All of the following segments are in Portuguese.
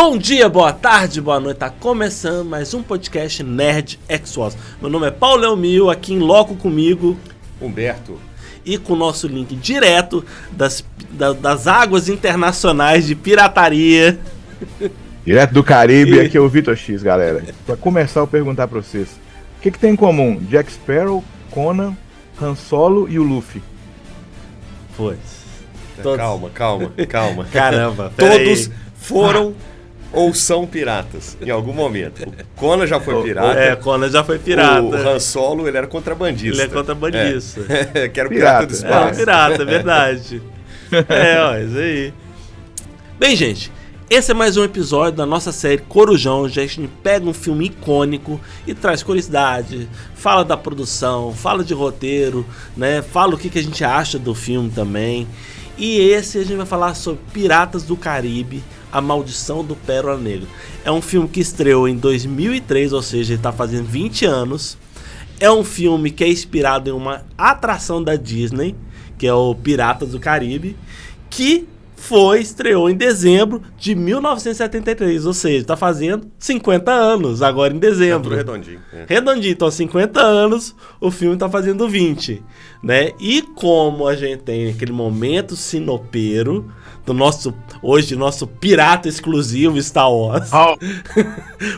Bom dia, boa tarde, boa noite. Tá começando mais um podcast Nerd X-Wars. Meu nome é Paulo Elmil, aqui em loco comigo, Humberto. E com o nosso link direto das águas internacionais de pirataria. Direto do Caribe, aqui é o Vitor X, galera. Pra começar, eu vou perguntar pra vocês. O que tem em comum? Jack Sparrow, Conan, Han Solo e o Luffy? Pois. Calma. Caramba, Todos foram ou são piratas, em algum momento. O Conan já foi pirata. Conan já foi pirata. O Han Solo, ele era contrabandista. Ele é contrabandista. Que era o pirata do espaço. É pirata, é verdade. Isso aí. Bem, gente, esse é mais um episódio da nossa série Corujão, onde a gente pega um filme icônico e traz curiosidade, fala da produção, fala de roteiro, né? Fala o que a gente acha do filme também. E esse a gente vai falar sobre Piratas do Caribe, A Maldição do Pérola Negra. É um filme que estreou em 2003, ou seja, ele está fazendo 20 anos. É um filme que é inspirado em uma atração da Disney, que é o Piratas do Caribe, que estreou em dezembro de 1973, ou seja, está fazendo 50 anos agora em dezembro. Redondinho. Redondinho, então 50 anos, o filme está fazendo 20, né? E como a gente tem aquele momento sinopeiro do nosso pirata exclusivo Star Wars.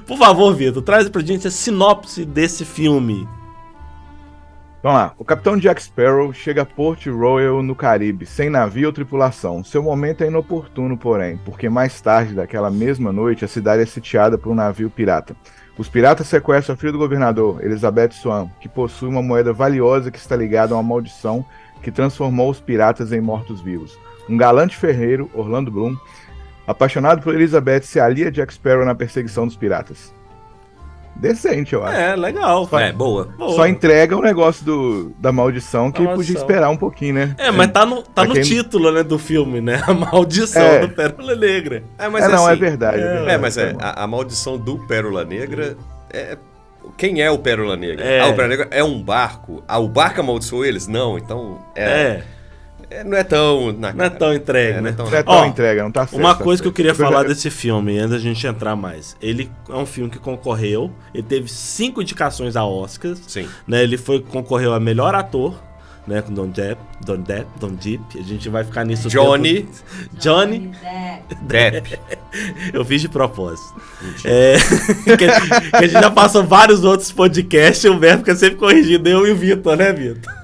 Por favor, Vitor, traz pra gente a sinopse desse filme. Vamos lá. O capitão Jack Sparrow chega a Port Royal, no Caribe, sem navio ou tripulação. Seu momento é inoportuno, porém, porque mais tarde daquela mesma noite a cidade é sitiada por um navio pirata. Os piratas sequestram a filha do governador, Elizabeth Swann, que possui uma moeda valiosa que está ligada a uma maldição que transformou os piratas em mortos-vivos. Um galante ferreiro, Orlando Bloom, apaixonado por Elizabeth, se alia a Jack Sparrow na perseguição dos piratas. Decente, eu acho. Legal. Boa. Só entrega o negócio da maldição que podia esperar um pouquinho, né? Mas tá no título, né, do filme, né? A Maldição do Pérola Negra. É verdade. A maldição do Pérola Negra quem é o Pérola Negra? O Pérola Negra é um barco. O barco amaldiçoou eles? Não, então... Não é tão... Não é tão entregue, né? Não é tão entregue, não tá certo. Uma coisa que eu queria falar desse filme, antes da gente entrar mais. Ele é um filme que concorreu, ele teve 5 indicações a Oscar. Sim. Né, ele concorreu a melhor ator, né, com Don Depp. A gente vai ficar nisso. Johnny Depp. Eu fiz de propósito. Que a gente já passou vários outros podcasts, o Humberto fica sempre corrigindo, eu e o Vitor, né, Vitor?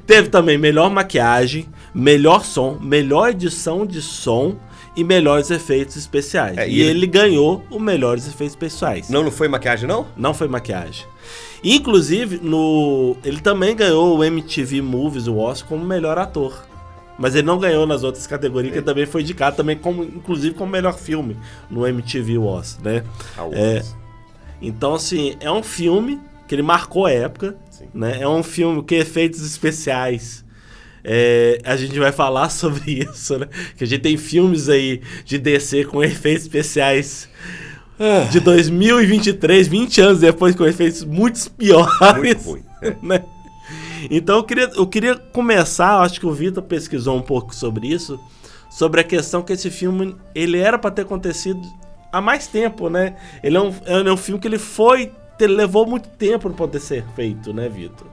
Teve também melhor maquiagem, melhor som, melhor edição de som e melhores efeitos especiais. E ele ganhou os melhores efeitos especiais. Não foi maquiagem, não? Não foi maquiagem. Inclusive, ele também ganhou o MTV Movies Awards como melhor ator. Mas ele não ganhou nas outras categorias, que ele também foi indicado também inclusive como melhor filme no MTV Awards, né? Então, assim, é um filme que ele marcou a época, né? É um filme que efeitos especiais, a gente vai falar sobre isso, né? Que a gente tem filmes aí de DC com efeitos especiais de 2023, 20 anos depois, com efeitos muito piores. Muito ruim, né? Então eu queria começar, acho que o Vitor pesquisou um pouco sobre isso, sobre a questão que esse filme, ele era para ter acontecido há mais tempo, né? Ele é um filme que ele levou muito tempo para poder ser feito, né, Vitor?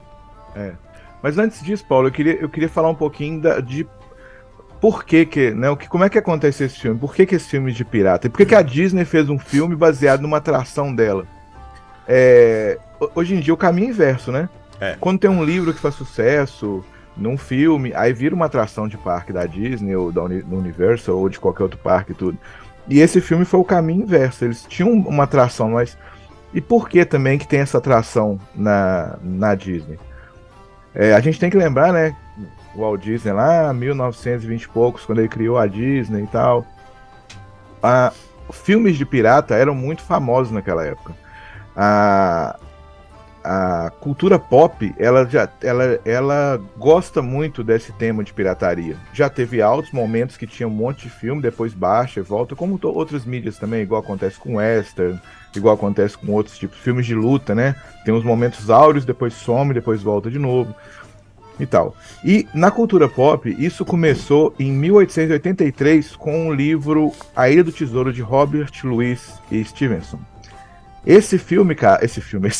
Mas antes disso, Paulo, eu queria falar um pouquinho de por né, como é que acontece esse filme? Por que esse filme de pirata? E por que a Disney fez um filme baseado numa atração dela? Hoje em dia o caminho é inverso, né? Quando tem um livro que faz sucesso num filme, aí vira uma atração de parque da Disney ou da Universal ou de qualquer outro parque e tudo. E esse filme foi o caminho inverso. Eles tinham uma atração, mas... E por que também que tem essa atração na Disney? A gente tem que lembrar, né? O Walt Disney lá, 1920 e poucos, quando ele criou a Disney e tal. Filmes de pirata eram muito famosos naquela época. A cultura pop, ela gosta muito desse tema de pirataria. Já teve altos momentos que tinha um monte de filme, depois baixa e volta, como outras mídias também, igual acontece com western, igual acontece com outros tipos de filmes de luta, né? Tem uns momentos áureos, depois some, depois volta de novo. e tal. E na cultura pop, isso começou em 1883 com o livro A Ilha do Tesouro, de Robert Louis Stevenson. Esse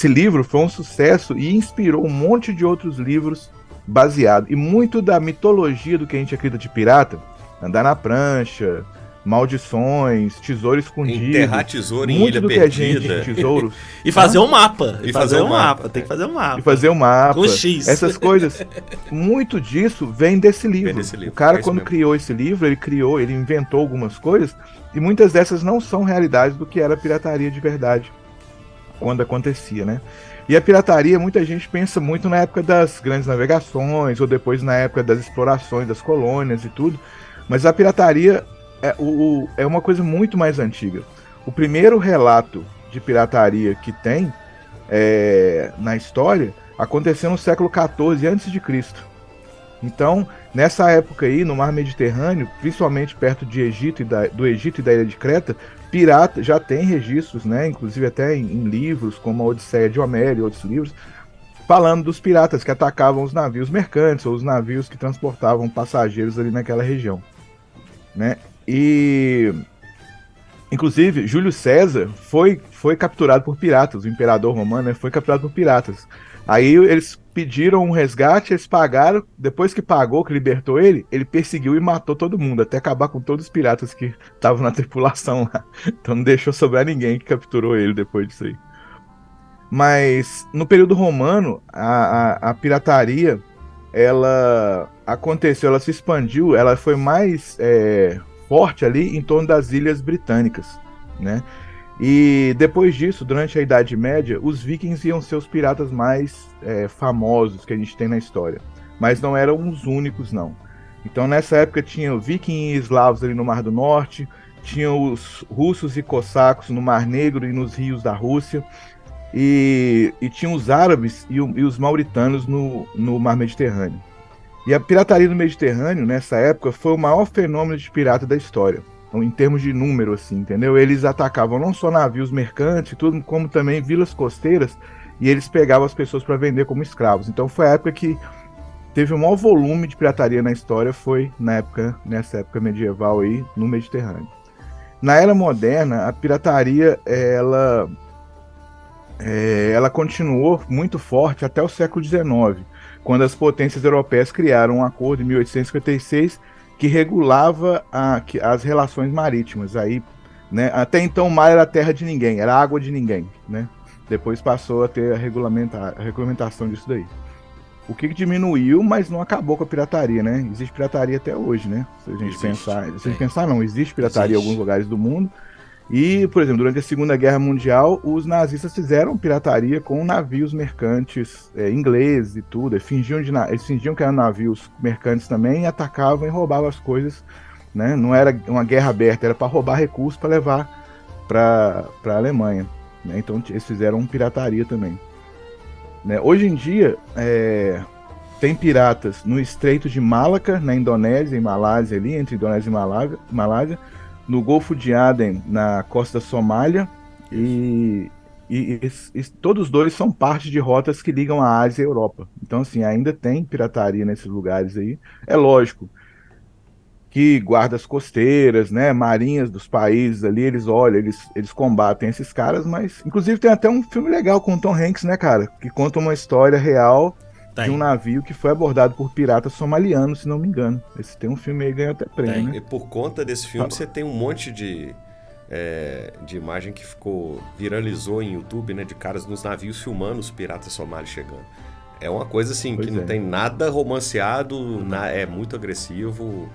livro foi um sucesso e inspirou um monte de outros livros baseados. E muito da mitologia do que a gente acredita de pirata, andar na prancha, maldições, tesouro escondido. Enterrar tesouro em muito ilha do perdida. Que a gente tesouros. E fazer um mapa. E fazer um mapa. Tem que fazer um mapa. E fazer um mapa. Com X. Essas coisas. Muito disso vem desse livro. O cara, quando criou esse livro, ele inventou algumas coisas, e muitas dessas não são realidades do que era pirataria de verdade, quando acontecia, né? E a pirataria, muita gente pensa muito na época das grandes navegações, ou depois na época das explorações das colônias e tudo, mas a pirataria é uma coisa muito mais antiga. O primeiro relato de pirataria que tem na história aconteceu no século XIV a.C. Então, nessa época aí, no Mar Mediterrâneo, principalmente perto do Egito e da Ilha de Creta, pirata já tem registros, né? Inclusive até em livros como a Odisseia de Homero e outros livros, falando dos piratas que atacavam os navios mercantes ou os navios que transportavam passageiros ali naquela região, né? E inclusive Júlio César foi capturado por piratas, o imperador romano, né, foi capturado por piratas. Aí eles pediram um resgate, eles pagaram, depois que pagou, que libertou ele perseguiu e matou todo mundo, até acabar com todos os piratas que estavam na tripulação lá. Então não deixou sobrar ninguém que capturou ele depois disso aí. Mas no período romano, a pirataria, ela aconteceu, ela se expandiu, ela foi mais forte ali em torno das Ilhas Britânicas, né? E depois disso, durante a Idade Média, os vikings iam ser os piratas mais famosos que a gente tem na história. Mas não eram os únicos, não. Então nessa época tinha vikings e eslavos ali no Mar do Norte, tinha os russos e cossacos no Mar Negro e nos rios da Rússia, e tinha os árabes e os mauritanos no Mar Mediterrâneo. E a pirataria no Mediterrâneo, nessa época, foi o maior fenômeno de pirata da história. Então, em termos de número, assim, entendeu? Eles atacavam não só navios mercantes, tudo, como também vilas costeiras, e eles pegavam as pessoas para vender como escravos. Então foi a época que teve o maior volume de pirataria na história, foi nessa época medieval aí, no Mediterrâneo. Na Era Moderna, a pirataria, ela continuou muito forte até o século XIX, quando as potências europeias criaram um acordo em 1856 que regulava as relações marítimas. Aí, né, até então o mar era terra de ninguém, era água de ninguém, né? Depois passou a ter a regulamentação disso daí. O que diminuiu, mas não acabou com a pirataria, né? Existe pirataria até hoje, né? Se a gente pensar, não, existe pirataria em alguns lugares do mundo. E, por exemplo, durante a Segunda Guerra Mundial, os nazistas fizeram pirataria com navios mercantes ingleses e tudo. Eles fingiam que eram navios mercantes também, e atacavam e roubavam as coisas, né? Não era uma guerra aberta, era para roubar recursos para levar para a Alemanha, né? Então eles fizeram pirataria também, né? Hoje em dia, tem piratas no Estreito de Malaca, na Indonésia e Malásia, ali, entre Indonésia e Malásia, no Golfo de Aden, na costa da Somália, e todos dois são parte de rotas que ligam a Ásia e a Europa. Então, assim, ainda tem pirataria nesses lugares aí. É lógico que guardas costeiras, né, marinhas dos países ali, eles olham, eles combatem esses caras, mas, inclusive, tem até um filme legal com o Tom Hanks, né, cara, que conta uma história real de um navio que foi abordado por piratas somalianos, se não me engano. Esse tem um filme aí que ganhou até prêmio, né? E por conta desse filme, você tem um monte de imagem que viralizou em YouTube, né? De caras nos navios filmando os piratas somalis chegando. É uma coisa assim, que não tem nada romanceado, é muito agressivo.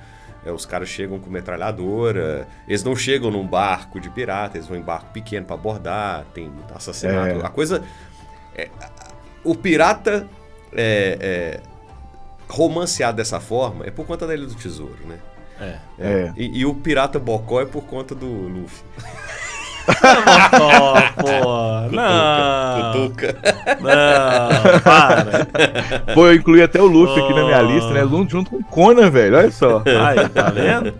Os caras chegam com metralhadora, eles não chegam num barco de pirata, eles vão em barco pequeno para abordar, tem assassinato. A coisa... o pirata... romanceado dessa forma é por conta da Ilha do Tesouro, né? E o pirata Bocó é por conta do Luffy. Cutuca. Não, para. Pô, eu incluí até o Luffy aqui na minha lista, né? Junto com o Conan, velho, olha só. Aí, tá vendo?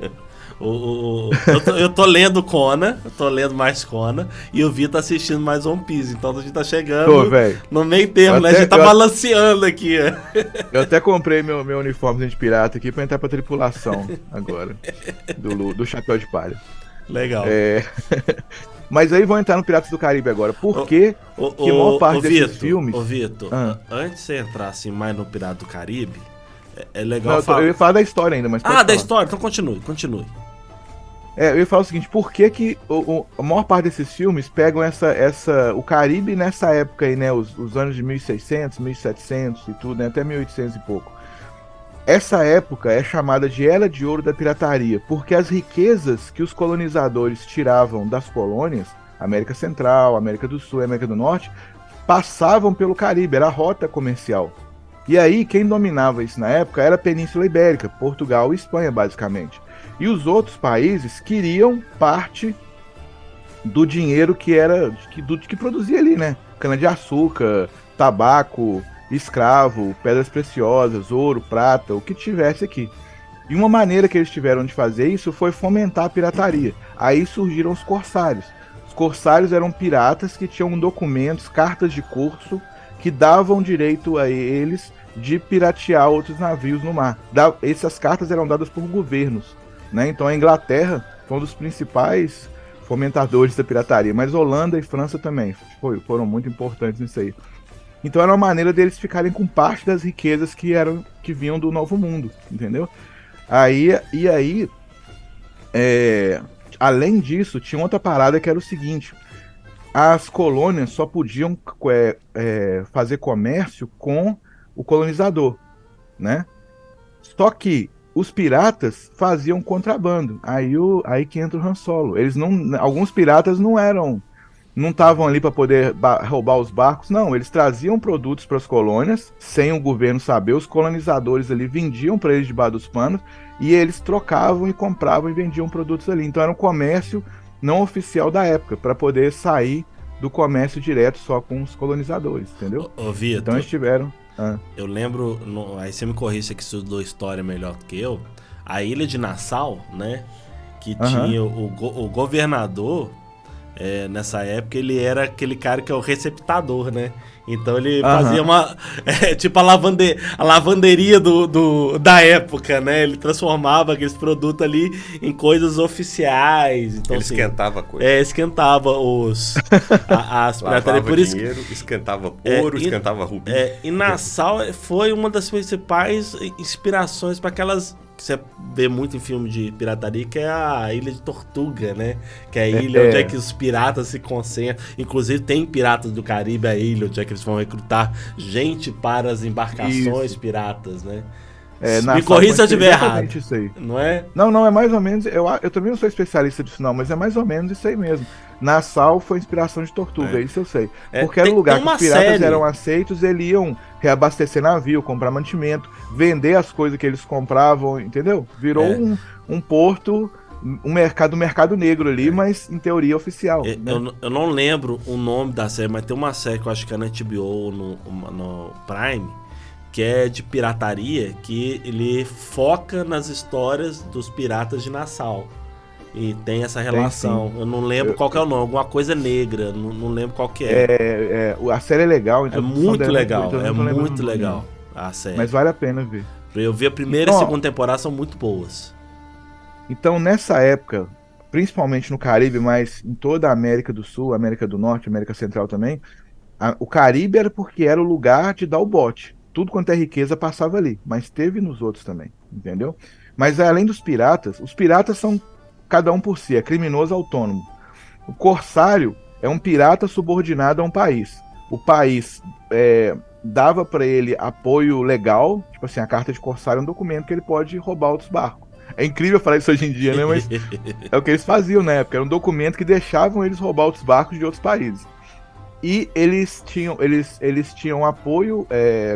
Eu tô lendo Conan, eu tô lendo mais Conan, e o Vitor tá assistindo mais One Piece. Então a gente tá chegando no meio termo, né? A gente tá balanceando aqui. Eu até comprei meu uniforme de pirata aqui pra entrar pra tripulação agora. Do Chapéu de Palha. Legal. Mas aí vão entrar no Piratas do Caribe agora. Por que a maior parte desses filmes... Ô, Vitor, antes de você entrar assim, mais no Pirata do Caribe, é legal falar... Eu ia falar da história ainda, mas... da história? Então continue. Eu ia falar o seguinte, por que a maior parte desses filmes pegam o Caribe nessa época aí, né? Os anos de 1600, 1700 e tudo, né? Até 1800 e pouco. Essa época é chamada de Era de Ouro da Pirataria, porque as riquezas que os colonizadores tiravam das colônias, América Central, América do Sul e América do Norte, passavam pelo Caribe, era a rota comercial. E aí, quem dominava isso na época era a Península Ibérica, Portugal e Espanha, basicamente. E os outros países queriam parte do dinheiro que produzia ali, né? Cana-de-açúcar, tabaco, escravo, pedras preciosas, ouro, prata, o que tivesse aqui. E uma maneira que eles tiveram de fazer isso foi fomentar a pirataria. Aí surgiram os corsários. Os corsários eram piratas que tinham documentos, cartas de curso, que davam direito a eles de piratear outros navios no mar. Essas cartas eram dadas por governos, né? Então a Inglaterra foi um dos principais fomentadores da pirataria, mas Holanda e França também foram muito importantes nisso aí. Então era uma maneira deles ficarem com parte das riquezas que vinham do Novo Mundo, entendeu? Além disso, tinha outra parada que era o seguinte: as colônias só podiam fazer comércio com o colonizador, né? Só que os piratas faziam contrabando. Aí que entra o Han Solo. Alguns piratas não estavam ali para poder roubar os barcos, não. Eles traziam produtos para as colônias, sem o governo saber. Os colonizadores ali vendiam para eles debaixo dos panos, e eles trocavam e compravam e vendiam produtos ali. Então era um comércio não oficial da época, para poder sair do comércio direto só com os colonizadores, entendeu? Ô, Vitor, então eles tiveram... Eu lembro, aí você me corrige que estudou história melhor do que eu, a ilha de Nassau, né, que tinha o governador... nessa época ele era aquele cara que é o receptador, né? Então ele fazia tipo a lavanderia da época, né? Ele transformava aqueles produtos ali em coisas oficiais. Então, ele esquentava coisa. Esquentava as piratarias. Por isso dinheiro, esquentava ouro, esquentava rubi. E Nassau foi uma das principais inspirações para aquelas... que você vê muito em filme de pirataria, que é a Ilha de Tortuga, né? Que é a ilha onde é que os piratas se concentram. Inclusive tem Piratas do Caribe, a ilha onde é que eles vão recrutar gente para as embarcações piratas, né? Me corrija se eu estiver errado. Isso aí. Não é? Não, é mais ou menos... Eu também não sou especialista disso não, mas é mais ou menos isso aí mesmo. Nassau foi inspiração de Tortuga, isso eu sei. Porque era um lugar que os piratas eram aceitos, eles iam reabastecer navio, comprar mantimento, vender as coisas que eles compravam, entendeu? Virou um porto, um mercado negro ali, mas em teoria oficial. Né? Eu não lembro o nome da série, mas tem uma série que eu acho que é na HBO, no Prime, que é de pirataria, que ele foca nas histórias dos piratas de Nassau. E tem essa relação. Eu não lembro qual que é o nome. Alguma coisa negra. Não lembro qual que é. A série é legal. É muito legal. É muito legal a série. Mas vale a pena ver. Eu vi a primeira e a segunda temporada, são muito boas. Então, nessa época, principalmente no Caribe, mas em toda a América do Sul, América do Norte, América Central também, o Caribe era porque era o lugar de dar o bote. Tudo quanto é riqueza passava ali. Mas teve nos outros também. Entendeu? Mas além dos piratas, os piratas são cada um por si, é criminoso autônomo. O corsário é um pirata subordinado a um país. O país dava para ele apoio legal, tipo assim, a carta de corsário é um documento que ele pode roubar outros barcos. É incrível falar isso hoje em dia, né? Mas é o que eles faziam na época, era um documento que deixavam eles roubar outros barcos de outros países. E eles tinham apoio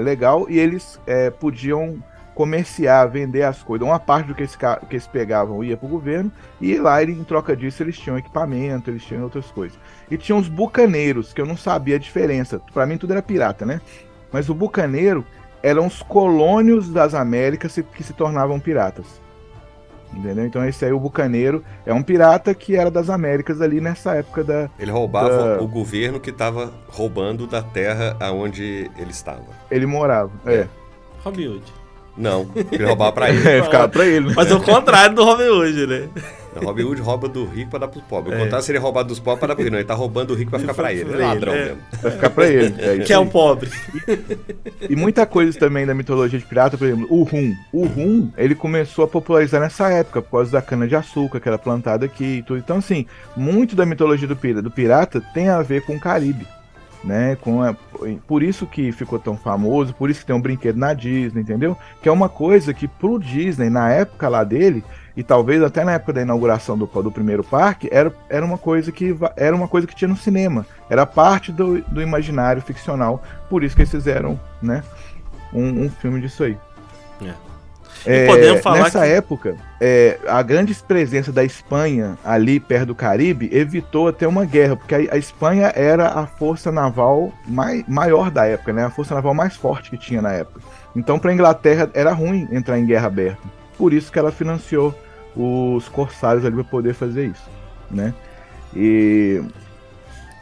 legal e eles podiam comerciar, vender as coisas. Uma parte do que eles pegavam ia pro governo, e lá em troca disso eles tinham equipamento, eles tinham outras coisas. E tinha os bucaneiros, que eu não sabia a diferença. Pra mim tudo era pirata, né? Mas o bucaneiro eram os colônios das Américas que se tornavam piratas. Entendeu? Então esse aí, o Bucaneiro, é um pirata que era das Américas ali nessa época da... Ele roubava o governo que estava roubando da terra aonde ele estava. Ele morava, Robin Hood. Não, ele roubava pra ele. Ficava pra ele. Mas é o contrário do Robin Hood, né? O Robin Hood rouba do rico pra dar pros pobres. O contrário seria roubar dos pobres pra dar pro rico. Não, ele tá roubando do rico pra ficar pra ele. Ele é ladrão mesmo. Vai ficar pra ele. Que é o pobre. E muita coisa também da mitologia de pirata, por exemplo, o rum. O rum, ele começou a popularizar nessa época, por causa da cana-de-açúcar, que era plantada aqui e tudo. Então, assim, muito da mitologia do pirata tem a ver com o Caribe. Né, por isso que ficou tão famoso, por isso que tem um brinquedo na Disney, entendeu? Que é uma coisa que pro Disney, na época lá dele, e talvez até na época da inauguração do primeiro parque, era uma coisa que tinha no cinema, era parte do imaginário ficcional, por isso que eles fizeram, né, um filme disso aí. Podemos falar nessa época, a grande presença da Espanha ali perto do Caribe evitou até uma guerra, porque a Espanha era a força naval maior da época, né? A força naval mais forte que tinha na época. Então, para a Inglaterra era ruim entrar em guerra aberta. Por isso que ela financiou os corsários ali para poder fazer isso, né? E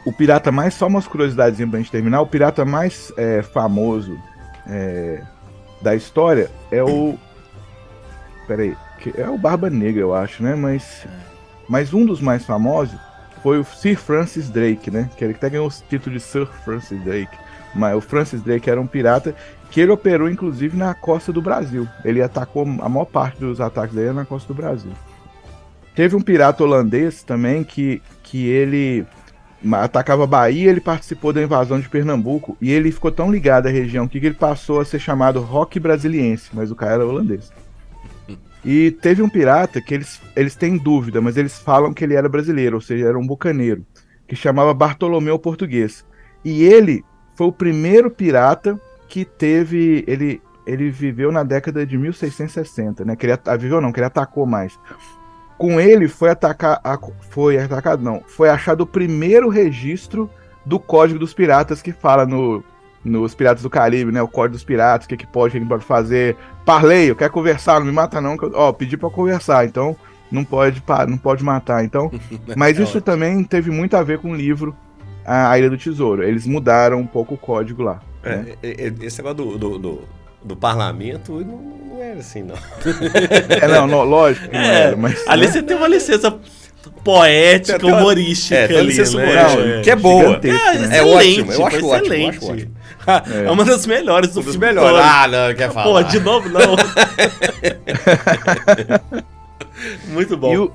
o pirata mais, só umas curiosidades pra gente terminar, o pirata mais famoso da história é o... Peraí, é o Barba Negra, eu acho, né? Mas um dos mais famosos foi o Sir Francis Drake, né? Que ele até ganhou o título de Sir Francis Drake. Mas o Francis Drake era um pirata que ele operou, inclusive, na costa do Brasil. Ele atacou, a maior parte dos ataques dele na costa do Brasil. Teve um pirata holandês também que ele atacava a Bahia, ele participou da invasão de Pernambuco e ele ficou tão ligado à região que ele passou a ser chamado Roque Brasiliense, mas o cara era holandês. E teve um pirata que eles têm dúvida, mas eles falam que ele era brasileiro, ou seja, era um bucaneiro, que chamava Bartolomeu Português. E ele foi o primeiro pirata que teve... Ele viveu na década de 1660, né? Que ele atacou mais. Com ele foi achado o primeiro registro do Código dos Piratas, que fala nos Piratas do Caribe, né? O Código dos Piratas, o que pode fazer. Parleio, quer conversar, não me mata não. Pedi pra conversar, então não pode matar. Então, mas isso também teve muito a ver com o livro A Ilha do Tesouro. Eles mudaram um pouco o código lá. Né? Esse negócio do parlamento não era assim, não. Lógico que não era. Mas, ali você tem uma licença poética, humorística ali, licença né? Humorística, que é boa. É ótimo, eu acho excelente. ótimo. É uma das melhores do filme. Melhores. Não, quer falar. Pô, de novo, não. Muito bom.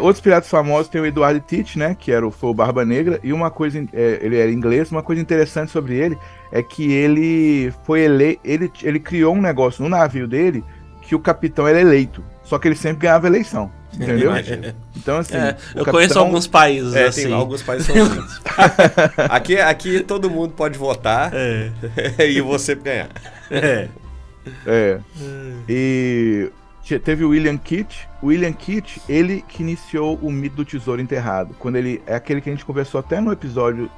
Outros piratas famosos tem o Edward Teach, né? Que foi o Barba Negra. E uma coisa, ele era inglês. Uma coisa interessante sobre ele é que ele foi ele criou um negócio no navio dele que o capitão era eleito. Só que ele sempre ganhava eleição. Entendeu? Então, assim. Eu conheço alguns países assim. Tem alguns países são assim. Aqui todo mundo pode votar e você ganhar. E teve o William Kitt. O William Kitt, ele que iniciou o mito do tesouro enterrado. É aquele que a gente conversou até no episódio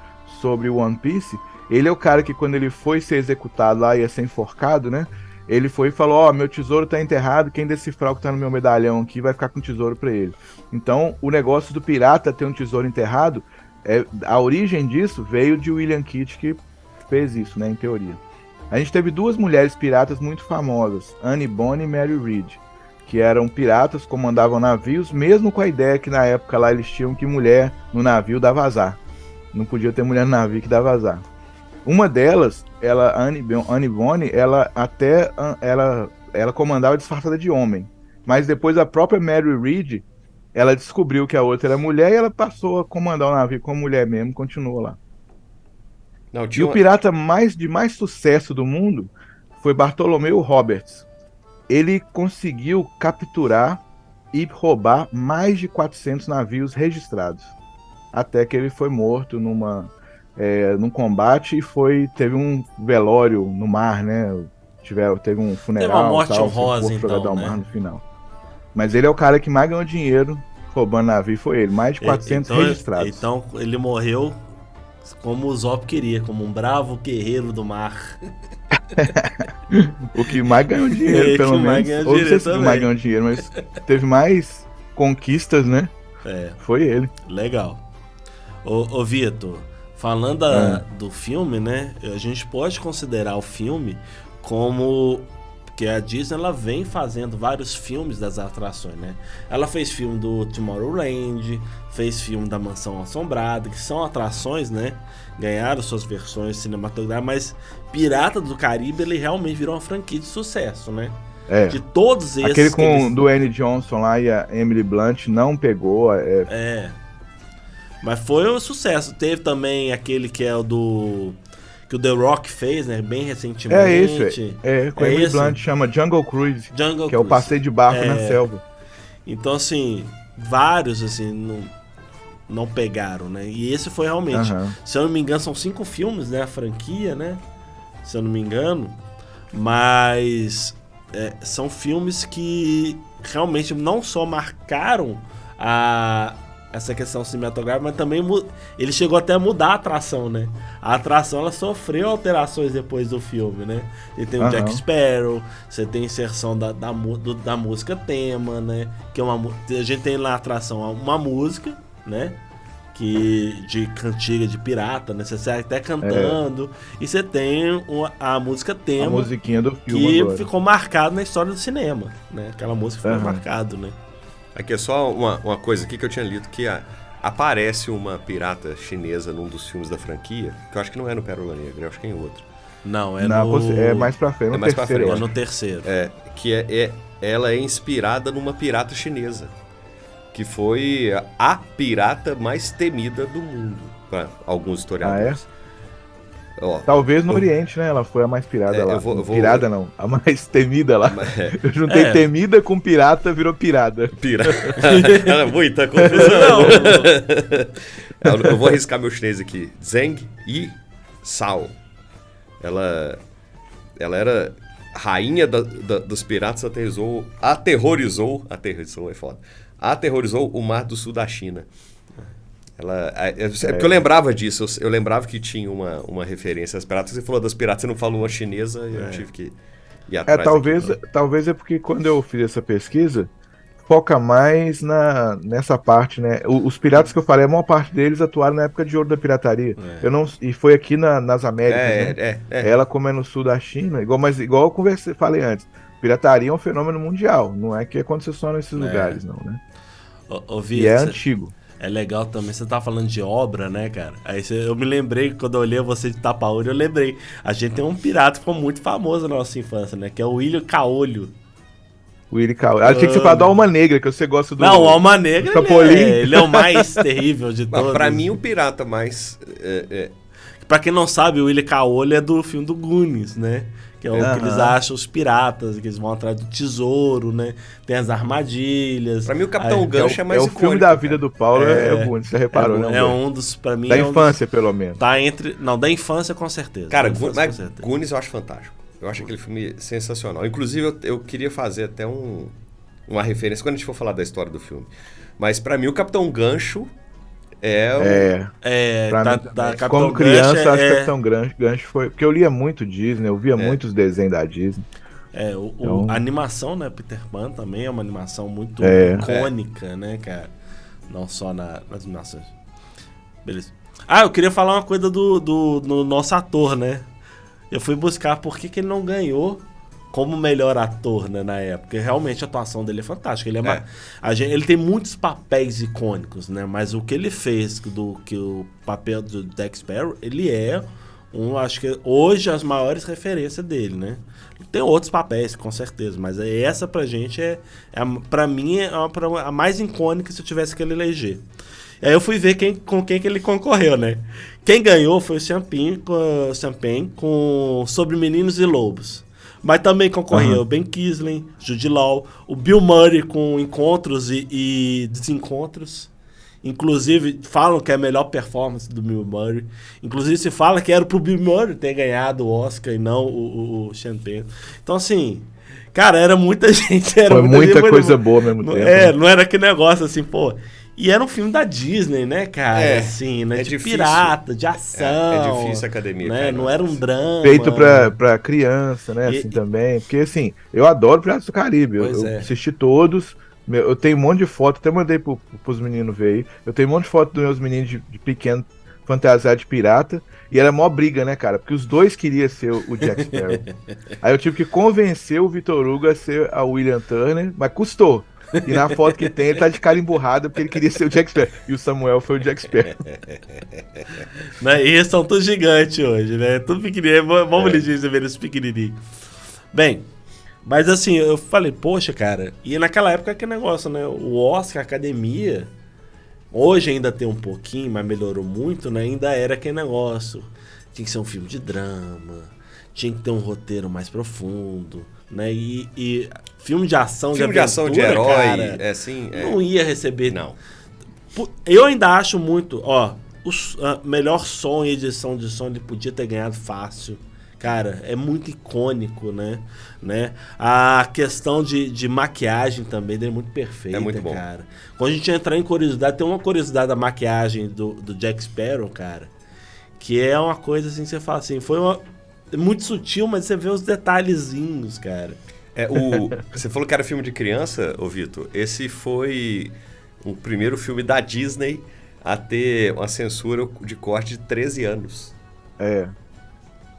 sobre One Piece. Ele é o cara que, quando ele foi ser executado lá, ia ser enforcado, né? Ele foi e falou, meu tesouro tá enterrado, quem decifrar o que tá no meu medalhão aqui vai ficar com o tesouro pra ele. Então, o negócio do pirata ter um tesouro enterrado, a origem disso veio de William Kitt, que fez isso, né, em teoria. A gente teve duas mulheres piratas muito famosas, Anne Bonny e Mary Read, que eram piratas, comandavam navios, mesmo com a ideia que na época lá eles tinham que mulher no navio dava azar. Não podia ter mulher no navio que dava azar. Uma delas, Anne Bonny, ela comandava disfarçada de homem. Mas depois a própria Mary Read, ela descobriu que a outra era mulher e ela passou a comandar o navio como mulher mesmo, continuou lá. O pirata de mais sucesso do mundo foi Bartolomeu Roberts. Ele conseguiu capturar e roubar mais de 400 navios registrados. Até que ele foi morto num combate e teve um velório no mar, né? Teve um funeral. Teve uma morte honrosa, jogado ao mar no final. Mas ele é o cara que mais ganhou dinheiro roubando navio, foi ele. Mais de 400 registrados. Então ele morreu como o Zop queria, como um bravo guerreiro do mar. O que mais ganhou dinheiro, pelo menos. Ou não sei se o mais ganhou dinheiro, mas teve mais conquistas, né? Foi ele. Legal. Ô Vitor, falando do filme, né? A gente pode considerar o filme como... Porque a Disney, ela vem fazendo vários filmes das atrações, né? Ela fez filme do Tomorrowland, fez filme da Mansão Assombrada, que são atrações, né? Ganharam suas versões cinematográficas, mas Pirata do Caribe, ele realmente virou uma franquia de sucesso, né? De todos esses... Aquele com do Dwayne Johnson lá e a Emily Blunt não pegou. Mas foi um sucesso. Teve também aquele que é o do... que o The Rock fez, né? Bem recentemente. É esse. Com a Emily Blunt, chama Jungle Cruise. Que é o passeio de barco na selva. Então, assim, vários, assim, não pegaram, né? E esse foi realmente... Se eu não me engano, são 5 filmes, né? A franquia, né? Se eu não me engano. Mas são filmes que realmente não só marcaram essa questão cinematográfica, mas também ele chegou até a mudar a atração, né? A atração, ela sofreu alterações depois do filme, né? Você tem o Jack Sparrow, você tem inserção da música tema, né? Que é a gente tem na atração uma música, né? De cantiga de pirata, né? Você sai até cantando. E você tem a música tema, a musiquinha do filme que agora ficou marcada na história do cinema, né? Aquela música ficou marcada, né? Aqui é só uma coisa aqui que eu tinha lido, que aparece uma pirata chinesa num dos filmes da franquia, que eu acho que não é no Pérola Negra, eu acho que é em outro. Não, é mais pra frente, mais pra frente. É no terceiro. Ela é inspirada numa pirata chinesa, que foi a pirata mais temida do mundo, para alguns historiadores. Talvez no Oriente, né? Ela foi a mais pirada lá. Pirada não, a mais temida lá. Eu juntei temida com pirata, virou pirada. Muita confusão. Eu vou arriscar meu chinês aqui. Zheng Yi Sao. Ela era rainha dos piratas, aterrorizou é foda. Aterrorizou o Mar do Sul da China. Porque eu lembrava disso, eu lembrava que tinha uma referência às piratas. Você falou das piratas, você não falou uma chinesa, e eu tive que ir atrás. Talvez é porque quando eu fiz essa pesquisa, foca mais nessa parte, né? Os piratas que eu falei, a maior parte deles atuaram na época de ouro da pirataria. E foi aqui nas Américas, né? Ela, como é no sul da China, igual eu falei antes, pirataria é um fenômeno mundial, não é que aconteceu só nesses lugares, não, né? E é antigo. É legal também, você tá falando de obra, né, cara? Aí eu me lembrei, quando eu olhei você de tapa-olho, eu lembrei. A gente tem um pirata que ficou muito famoso na nossa infância, né? Que é o William Caolho. Achei que você falava do Alma Negra, que você gosta do... Não, o Alma Negra, ele é o mais terrível de todos. Pra mim, o pirata mais... Pra quem não sabe, o William Caolho é do filme do Goonies, né? Que é o que eles acham os piratas, que eles vão atrás do tesouro, né? Tem as armadilhas. Pra mim, o Capitão Gancho é mais icônico. O filme da vida do Paulo é o Goonies, você reparou, né? É um dos, pra mim... Da infância, pelo menos. Tá entre... Não, da infância, com certeza. Cara, Goonies eu acho fantástico. Eu acho aquele filme sensacional. Inclusive, eu queria fazer até uma referência quando a gente for falar da história do filme. Mas pra mim, o Capitão Gancho... Como criança, acho que Capitão Gancho foi... Porque eu lia muito Disney, eu via muitos desenhos da Disney. A animação, né, Peter Pan também é uma animação muito icônica, né, cara? Não só nas animações. Beleza. Eu queria falar uma coisa do nosso ator, né? Eu fui buscar por que ele não ganhou como melhor ator, né, na época. Realmente a atuação dele é fantástica. Ele tem muitos papéis icônicos, né? Mas o que ele fez que o papel do Jack Sparrow, ele é acho que hoje as maiores referências dele, né? Tem outros papéis, com certeza, mas essa pra gente pra mim é a mais icônica se eu tivesse que ele eleger. Aí eu fui ver com quem que ele concorreu, né? Quem ganhou foi o Champagne com Sobre Meninos e Lobos. Mas também concorria o Ben Kingsley, Jude Law, o Bill Murray com Encontros e Desencontros. Inclusive, falam que é a melhor performance do Bill Murray. Inclusive, se fala que era pro Bill Murray ter ganhado o Oscar e não o Champagne. Então, assim, cara, era muita gente. Foi muita coisa boa ao mesmo tempo. Não era aquele negócio assim, pô. E era um filme da Disney, né, cara? Assim, né? De difícil. Pirata, de ação. É difícil a academia, né? cara. Não era um drama. Feito pra criança, né? Assim também. Porque, assim, eu adoro Piratas do Caribe. Eu assisti todos. Eu tenho um monte de foto, até mandei pros meninos ver aí. Eu tenho um monte de foto dos meus meninos de pequeno fantasiado de pirata. E era mó briga, né, cara? Porque os dois queriam ser o Jack Sparrow. Aí eu tive que convencer o Vitor Hugo a ser a William Turner, mas custou. E na foto que tem, ele tá de cara emburrada porque ele queria ser o Jack Sparrow. E o Samuel foi o Jack Sparrow. Né? E eles são todos gigantes hoje, né? Tudo pequenininho. Vamos eles ver eles pequenininhos. Bem, mas assim, eu falei, poxa, cara. E naquela época, que negócio, né? O Oscar, a Academia, hoje ainda tem um pouquinho, mas melhorou muito, né? Ainda era aquele negócio. Tinha que ser um filme de drama, tinha que ter um roteiro mais profundo, né? E filme de ação, filme de aventura, de herói, cara, não ia receber. Não. Eu ainda acho muito, melhor som e edição de som ele podia ter ganhado fácil. Cara, é muito icônico, né? A questão de maquiagem também dele é muito perfeita, muito bom. Cara. Quando a gente entrar em curiosidade, tem uma curiosidade da maquiagem do Jack Sparrow, cara, que é uma coisa assim, você fala assim, muito sutil, mas você vê os detalhezinhos, cara. Você falou que era filme de criança, ô Vitor. Esse foi o primeiro filme da Disney a ter uma censura de corte de 13 anos.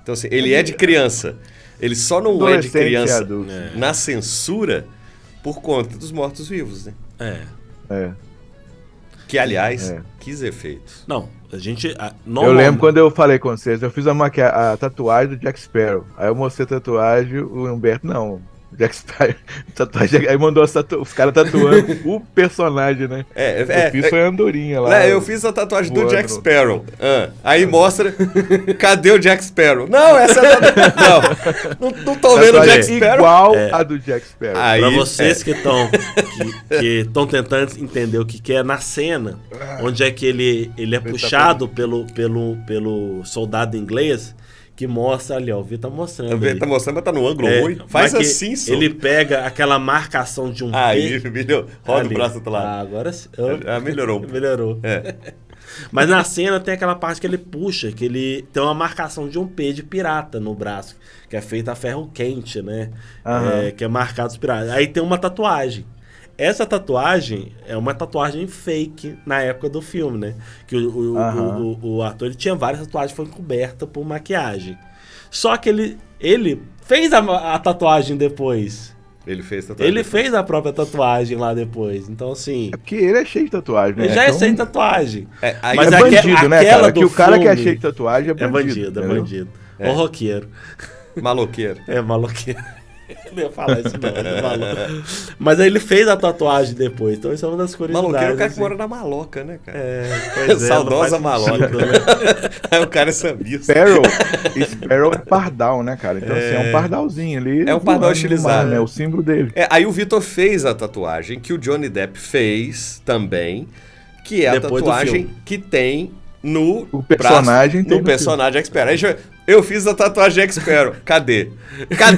Então, assim, ele é de criança. Ele só não é de criança na censura por conta dos mortos-vivos, né? Que, aliás, quis efeitos. Não, a gente... Eu lembro quando eu falei com vocês, eu fiz a tatuagem do Jack Sparrow. Aí eu mostrei a tatuagem, o Humberto, não... Jack Sparrow, tatuagem, aí mandou os caras tatuando o personagem, né? Eu fiz foi a andorinha lá. Eu fiz a tatuagem do Jack Sparrow. Aí mostra, cadê o Jack Sparrow? Não, essa é a não tô vendo o Jack Sparrow. Igual a do Jack Sparrow. Aí, pra vocês que estão tentando entender o que é, na cena, onde é que ele é puxado pelo soldado inglês, que mostra ali, ó, o Vitor tá mostrando. O Vitor tá mostrando, mas tá no ângulo ruim. Faz assim, só. Ele pega aquela marcação de um P. Roda o braço do outro lado. Agora sim. Melhorou. Melhorou. Mas na cena tem aquela parte que ele puxa, que ele tem uma marcação de um P de pirata no braço, que é feita a ferro quente, né? Que é marcado os piratas. Aí tem uma tatuagem. Essa tatuagem é uma tatuagem fake na época do filme, né? Que o ator ele tinha várias tatuagens, foi coberta por maquiagem. Só que ele fez a tatuagem depois. Ele fez tatuagem. Ele fez a própria tatuagem lá depois. Então, assim... É porque ele é cheio de tatuagem, né? Ele já é cheio de tatuagem. Mas é bandido, né, cara? Que o cara que é cheio de tatuagem é bandido. É bandido. Ou roqueiro. Maloqueiro. Maloqueiro. Eu não ia falar isso não, ele falou. Mas aí ele fez a tatuagem depois, então isso é uma das curiosidades. Maloqueiro é o cara que mora na maloca, né, cara? Saudosa maloca. Né? Aí o cara é sambista. Sparrow é pardal, né, cara? Então assim, é um pardalzinho ali. É um pardal estilizado. Né? O símbolo dele. Aí o Vitor fez a tatuagem que o Johnny Depp fez também, que é depois a tatuagem que tem no personagem braço, no personagem Jack Sparrow. Aí eu fiz a tatuagem Jack Sparrow. Cadê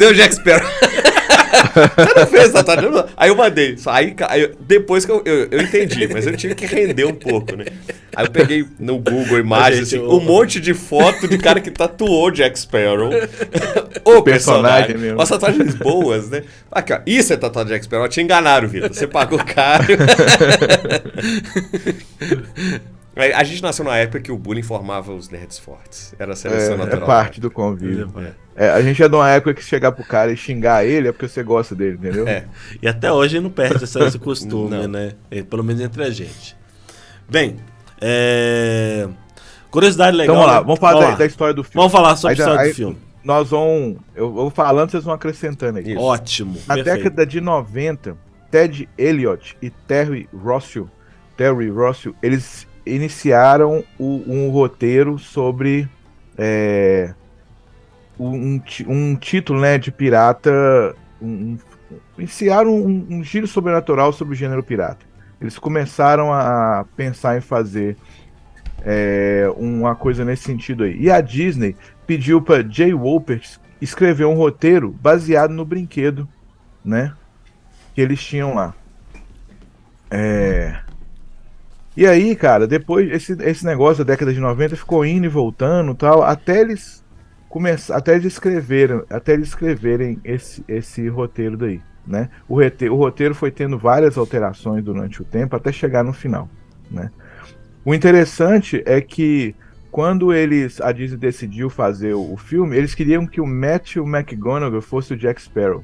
o Jack Sparrow? Você não fez a tatuagem? Aí eu mandei. Aí depois que eu entendi, mas eu tive que render um pouco, né? Aí eu peguei no Google Imagens, um monte de foto de cara que tatuou Jack Sparrow. O personagem mesmo. As tatuagens boas, né? Aqui, ó. Isso é tatuagem Jack Sparrow. Te enganaram, Vitor. Você pagou caro. A gente nasceu numa época que o bullying formava os nerds fortes. Era a seleção natural. É parte do convívio. A gente é de uma época que chegar pro cara e xingar ele é porque você gosta dele, entendeu? E até hoje não perde esse costume, né? Pelo menos entre a gente. Bem, curiosidade legal. Então vamos lá, vamos falar da história do filme. Vamos falar sobre a história do filme. Eu vou falando, vocês vão acrescentando aqui. Ótimo. Na década de 90, Ted Elliott e Terry Rossio, eles iniciaram um roteiro sobre um título, né, de pirata. Iniciaram um giro sobrenatural sobre o gênero pirata. Eles começaram a pensar em fazer uma coisa nesse sentido aí. E a Disney pediu para Jay Wolpert escrever um roteiro baseado no brinquedo, né, que eles tinham lá. E aí, cara, depois esse negócio da década de 90 ficou indo e voltando, tal, até eles escreverem esse roteiro daí, né? O roteiro foi tendo várias alterações durante o tempo até chegar no final, né? O interessante é que quando a Disney decidiu fazer o filme, eles queriam que o Matthew McConaughey fosse o Jack Sparrow,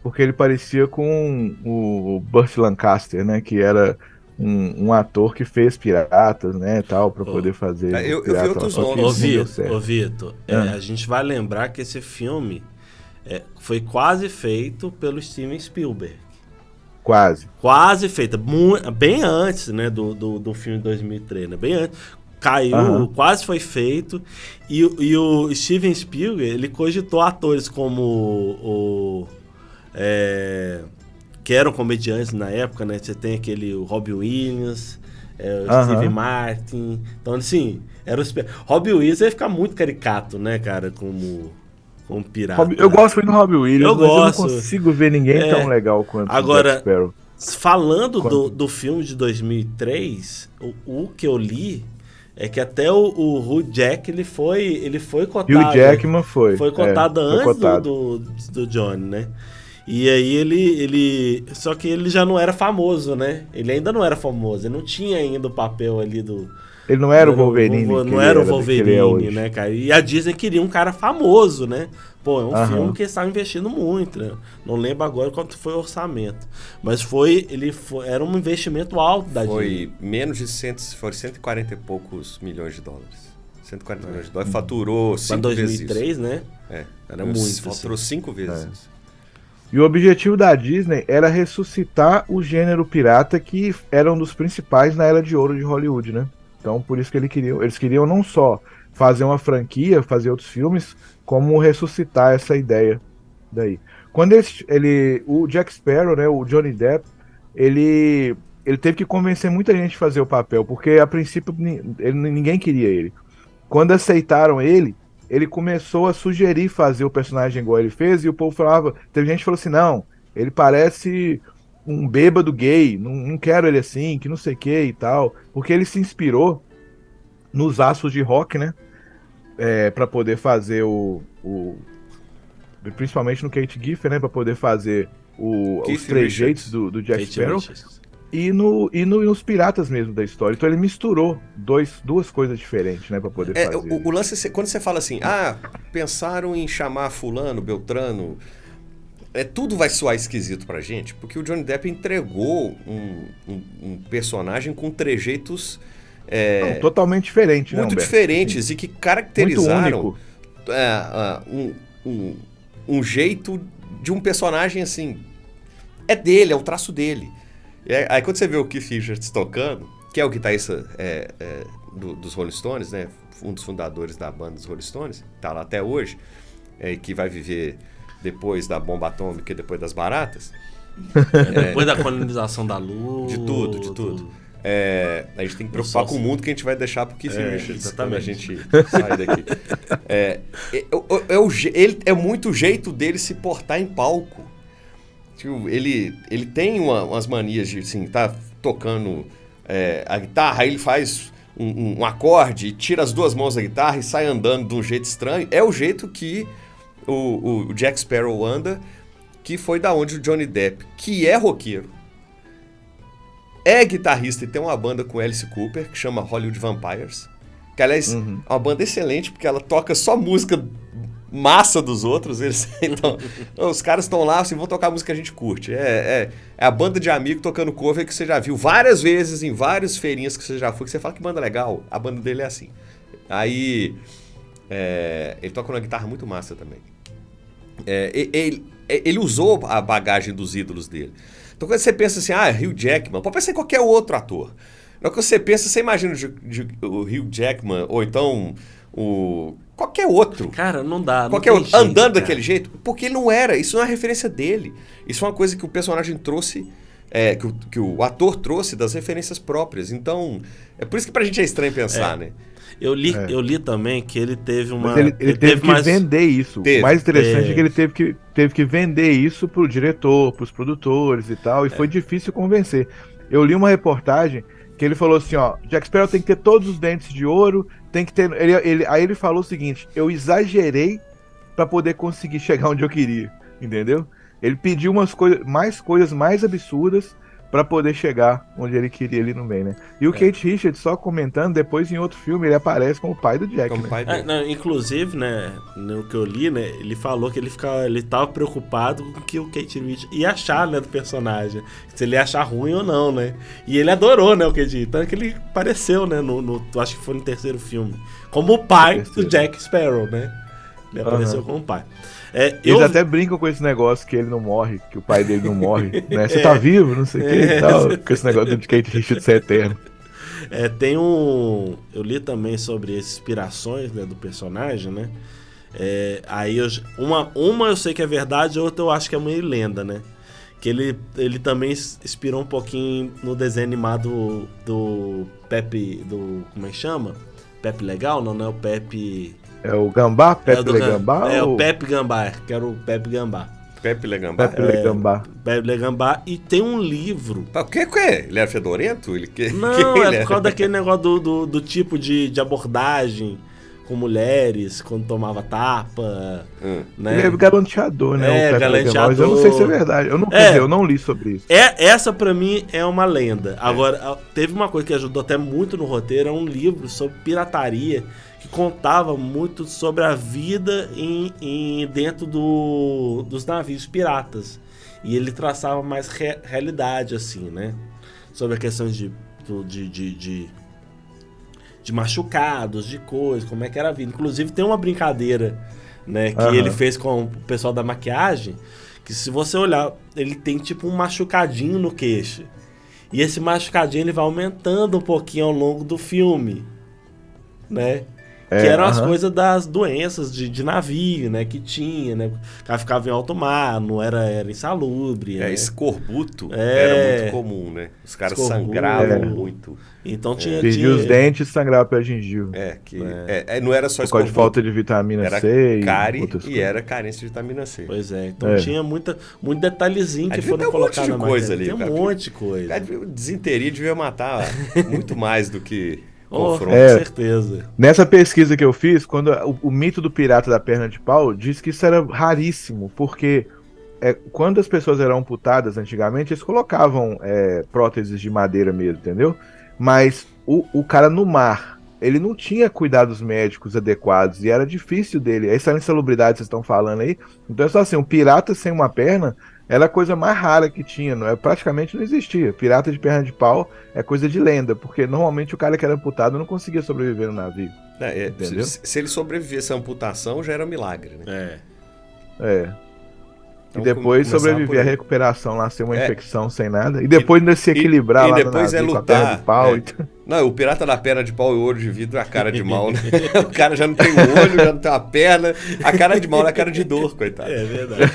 porque ele parecia com o Burt Lancaster, né? Que era um ator que fez Piratas, né, tal, para poder fazer. Eu vi outros nomes. Ô, Vitor, a gente vai lembrar que esse filme foi quase feito pelo Steven Spielberg. Quase feita, bem antes, né, do filme de 2003, né, bem antes. Caiu, quase foi feito. E o Steven Spielberg, ele cogitou atores como que eram comediantes na época, né? Você tem o Robin Williams, o Steve Martin. Então, assim, Robin Williams ia ficar muito caricato, né, cara, como pirata. Eu gosto muito do Robin Williams, eu não consigo ver ninguém tão legal quanto o Jack Sparrow. Falando do filme de 2003, o que eu li é que até o Hugh Jack ele foi cotado. Hugh Jackman foi cotado antes do Johnny, né? E aí ele só que ele já não era famoso, né? Ele ainda não era famoso, ele não tinha ainda o papel ali do... Ele não era o Wolverine. Não era o Wolverine, né, cara? E a Disney queria um cara famoso, né? Pô, é um filme que eles estavam investindo muito, né? Não lembro agora quanto foi o orçamento. Mas era um investimento alto da Disney. Foi menos de 140 e poucos milhões de dólares. 140 milhões de dólares. Faturou 5 vezes isso. 2003, né? Era muito. Faturou 5 vezes isso. E o objetivo da Disney era ressuscitar o gênero pirata, que era um dos principais na Era de Ouro de Hollywood, né? Então, por isso que eles queriam não só fazer uma franquia, fazer outros filmes, como ressuscitar essa ideia daí. Quando o Jack Sparrow, né, o Johnny Depp, ele teve que convencer muita gente a fazer o papel, porque a princípio ninguém queria ele. Quando aceitaram ele começou a sugerir fazer o personagem igual ele fez, e o povo teve gente que falou assim, não, ele parece um bêbado gay, não quero ele assim, que não sei o que e tal, porque ele se inspirou nos astros de rock, né, para poder fazer principalmente no Kate Giffen, né, para poder fazer os trejeitos do Jack Sparrow, e nos piratas mesmo da história. Então ele misturou duas coisas diferentes, né, para poder fazer. O lance, quando você fala assim, pensaram em chamar fulano, beltrano, tudo vai soar esquisito pra gente, porque o Johnny Depp entregou um personagem com trejeitos totalmente diferentes, muito diferentes, e que caracterizaram um jeito de um personagem assim, dele, é o traço dele. Aí quando você vê o Keith Richards tocando, que é o guitarrista dos Rolling Stones, né, um dos fundadores da banda dos Rolling Stones, tá lá até hoje, que vai viver depois da bomba atômica e depois das baratas. Depois da colonização da Lua. De tudo. A gente tem que preocupar com o mundo que a gente vai deixar pro Keith Richards quando a gente sai daqui. Ele é muito o jeito dele se portar em palco. Tipo, ele tem umas manias de, assim, tá tocando a guitarra, aí ele faz um acorde e tira as duas mãos da guitarra e sai andando de um jeito estranho. É o jeito que o Jack Sparrow anda, que foi da onde o Johnny Depp, que é roqueiro, é guitarrista e tem uma banda com Alice Cooper, que chama Hollywood Vampires, que aliás é uma banda excelente, porque ela toca só música massa dos outros. Então, os caras estão lá assim, vão tocar a música que a gente curte. É a banda de amigo tocando cover que você já viu várias vezes em várias feirinhas que você já foi, que você fala que banda legal, a banda dele é assim. Aí ele toca uma guitarra muito massa também. Ele usou a bagagem dos ídolos dele. Então quando você pensa assim, Hugh Jackman, pode pensar em qualquer outro ator. Na hora que você pensa, você imagina o Hugh Jackman, ou então qualquer outro. Cara, não dá. Qualquer outro, andando daquele jeito, porque ele não era. Isso não é uma referência dele. Isso é uma coisa que o personagem trouxe, que o ator trouxe das referências próprias. Então, é por isso que pra gente é estranho pensar, né? Eu li também que ele teve uma... Mas ele teve que vender isso. O mais interessante é que ele teve que vender isso pro diretor, pros produtores e tal, e foi difícil convencer. Eu li uma reportagem Que ele falou assim, ó, Jack Sparrow tem que ter todos os dentes de ouro, tem que ter... Aí ele falou o seguinte, eu exagerei pra poder conseguir chegar onde eu queria, entendeu? Ele pediu mais coisas mais absurdas pra poder chegar onde ele queria ali no meio, né? E o Kate Richards, só comentando, depois em outro filme ele aparece como o pai do Jack, Como né? pai dele. Não, inclusive, né, no que eu li, né, ele falou que ele tava preocupado com o que o Kate Richards ia achar, né, do personagem. Se ele ia achar ruim ou não, né? E ele adorou, né, o Kate Richards. Tanto que ele apareceu, né, acho que foi no terceiro filme, como o pai do Jack Sparrow, né? Ele apareceu como pai. Eles até brincam com esse negócio que ele não morre, que o pai dele não morre, né? Você tá vivo, não sei o que e tal, com esse negócio de Kate Richards ser eterno. Eu li também sobre as inspirações, né, do personagem, né? Aí uma eu sei que é verdade, outra eu acho que é meio lenda, né? Que ele também inspirou um pouquinho no desenho animado do Pepe, como é que chama? Pepe Legal? Não é o Pepe... É o Gambá? Pepe Legambá? O Pepe Gambá, que era o Pepe Gambá. Pepe Legambá? Pepe Legambá. Pepe Legambá. E tem um livro... O que é? Ele era fedorento? Não, é por causa daquele negócio do tipo de abordagem com mulheres, quando tomava tapa, né? Ele é galanteador, né? Galanteador. Mas eu não sei se é verdade. Eu não li sobre isso. Essa pra mim é uma lenda. Agora, teve uma coisa que ajudou até muito no roteiro, é um livro sobre pirataria que contava muito sobre a vida dentro dos navios piratas. E ele traçava mais realidade, assim, né? Sobre a questão de machucados, de coisas, como é que era a vida. Inclusive tem uma brincadeira, né, que ele fez com o pessoal da maquiagem, que se você olhar, ele tem tipo um machucadinho no queixo. E esse machucadinho ele vai aumentando um pouquinho ao longo do filme, né? Que eram as coisas das doenças de navio, né? Que tinha, né? O cara ficava em alto mar, não era insalubre. Né? Escorbuto era muito comum, né? Os caras sangravam muito. Então perdia os dentes e sangrava pela gengiva. Não era só por causa de falta de vitamina C e era carência de vitamina C. Pois é, então tinha muito detalhezinho que foram colocados na coisa ali. Tem um monte de coisa. Desinteria devia matar muito mais do que... Com certeza. Nessa pesquisa que eu fiz, quando o mito do pirata da perna de pau diz que isso era raríssimo, porque quando as pessoas eram amputadas antigamente, eles colocavam próteses de madeira mesmo, entendeu? Mas o cara no mar, ele não tinha cuidados médicos adequados e era difícil dele. Essa insalubridade que vocês estão falando aí, então é só assim, um pirata sem uma perna era a coisa mais rara que tinha, praticamente não existia. Pirata de perna de pau é coisa de lenda, porque normalmente o cara que era amputado não conseguia sobreviver no navio. Entendeu? Se ele sobrevivesse à amputação, já era um milagre, né? Então, e depois sobreviver à recuperação lá, ser uma infecção sem nada. E depois ainda se equilibrar lá no navio lutar, com a perna de pau. Não, o pirata da perna de pau e o olho de vidro é a cara de mal, né? O cara já não tem o olho, já não tem a perna. A cara de mal é a cara de dor, coitado. É verdade.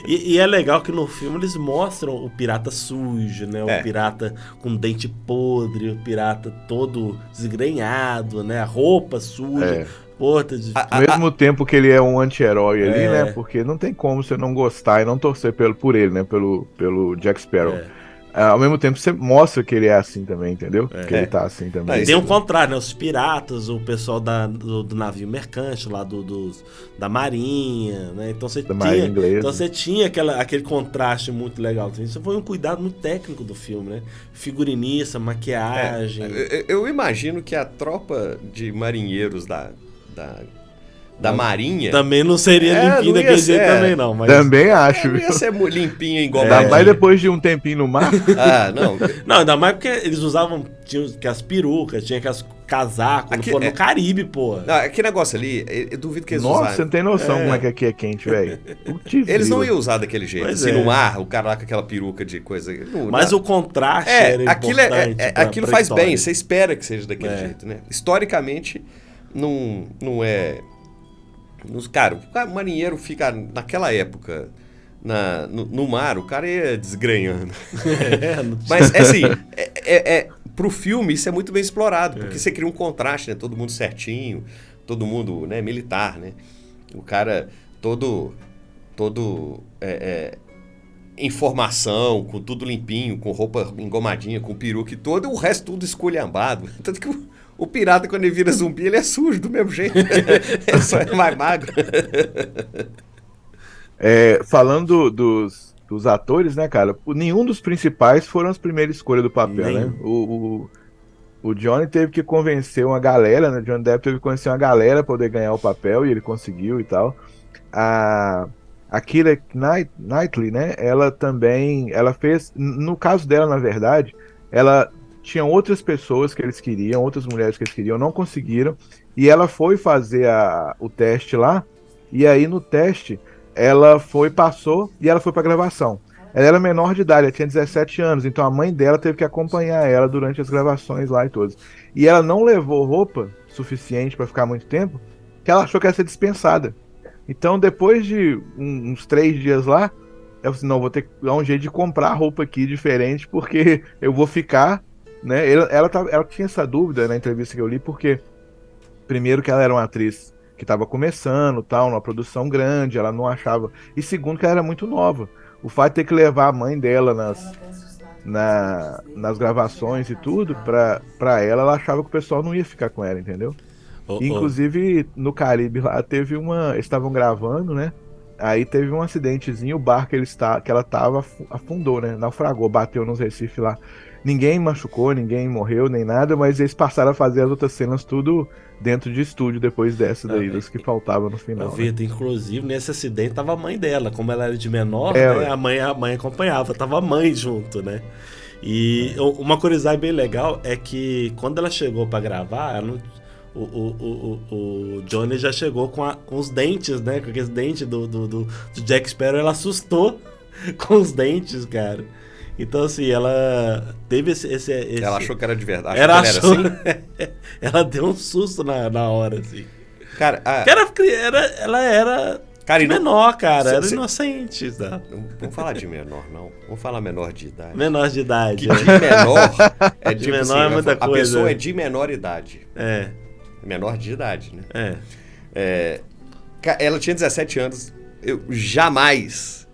e é legal que no filme eles mostram o pirata sujo, né? O pirata com dente podre, o pirata todo desgrenhado, né? A roupa suja. Ao mesmo tempo que ele é um anti-herói ali, né? Porque não tem como você não gostar e não torcer por ele, né? Pelo Jack Sparrow. Ao mesmo tempo você mostra que ele é assim também, entendeu? Que ele tá assim também. Tem um contrário, né? Os piratas, o pessoal do navio mercante lá, da marinha, né? Então você tinha aquele contraste muito legal. Isso foi um cuidado muito técnico do filme, né? Figurinista, maquiagem. Eu imagino que a tropa de marinheiros da marinha... Também não seria limpinho daquele jeito também, não. Mas... Também acho. Não ia ser limpinha igual... Ainda mais depois de um tempinho no mar. Não. Não, ainda mais porque eles usavam... Tinha as perucas, tinha aquelas casacos. No Caribe, pô. Não, aquele negócio ali, eu duvido que eles usaram. Nossa, você não tem noção como é que aqui é quente, velho. Eles não iam usar daquele jeito. Assim, no mar, o cara lá com aquela peruca de coisa... Mas o contraste era importante. Aquilo faz bem, você espera que seja daquele jeito, né? Historicamente, não é... Cara, o marinheiro fica, naquela época, no mar, o cara ia desgrenhando. Mas, assim, pro filme isso é muito bem explorado, porque você cria um contraste, né? Todo mundo certinho, todo mundo, né, militar, né? O cara todo em formação, com tudo limpinho, com roupa engomadinha, com peruca e todo, e o resto tudo esculhambado. Tanto que o pirata, quando ele vira zumbi, ele é sujo do mesmo jeito. Ele só é mais magro. Falando dos atores, né, cara? Nenhum dos principais foram as primeiras escolhas do papel, né? O Johnny teve que convencer uma galera, né? Johnny Depp teve que convencer uma galera pra poder ganhar o papel, e ele conseguiu e tal. A Keira Knightley, né? Ela também, ela fez, no caso dela, na verdade, ela tinha outras pessoas que eles queriam, outras mulheres que eles queriam, não conseguiram, e ela foi fazer o teste lá, e aí no teste ela passou e ela foi pra gravação. Ela era menor de idade, ela tinha 17 anos, então a mãe dela teve que acompanhar ela durante as gravações lá e todas. E ela não levou roupa suficiente para ficar muito tempo, que ela achou que ia ser dispensada. Então, depois de uns 3 dias lá, eu falei assim, não, vou ter que dar um jeito de comprar roupa aqui diferente, porque eu vou ficar, né? Ela tinha essa dúvida na entrevista que eu li, porque primeiro que ela era uma atriz que estava começando, tal, numa produção grande, ela não achava. E segundo que ela era muito nova. O fato de ter que levar a mãe dela nas gravações e tudo, pra ela achava que o pessoal não ia ficar com ela, entendeu? Inclusive, no Caribe lá, teve eles estavam gravando, né? Aí teve um acidentezinho, o barco que ela tava afundou, né? Naufragou, bateu nos recifes lá. Ninguém machucou, ninguém morreu, nem nada, mas eles passaram a fazer as outras cenas tudo dentro de estúdio depois dessa daí, das que faltava no final. Vitor, inclusive, nesse acidente tava a mãe dela. Como ela era de menor, né, a mãe acompanhava, tava a mãe junto, né? E uma curiosidade bem legal é que quando ela chegou pra gravar, o Johnny já chegou com os dentes, né? Com aqueles dentes do Jack Sparrow, ela assustou com os dentes, cara. Então, assim, ela teve esse... Ela achou que era de verdade. Ela achou... ela deu um susto na hora, assim. Cara, ela era cara, menor, cara. Era inocente. Tá? Não vamos falar de menor, não. Vamos falar menor de idade. Menor de idade. Que de menor é de tipo menor assim, é muita a coisa. pessoa é de menor idade. É. Menor de idade, né? É. Ela tinha 17 anos. Eu jamais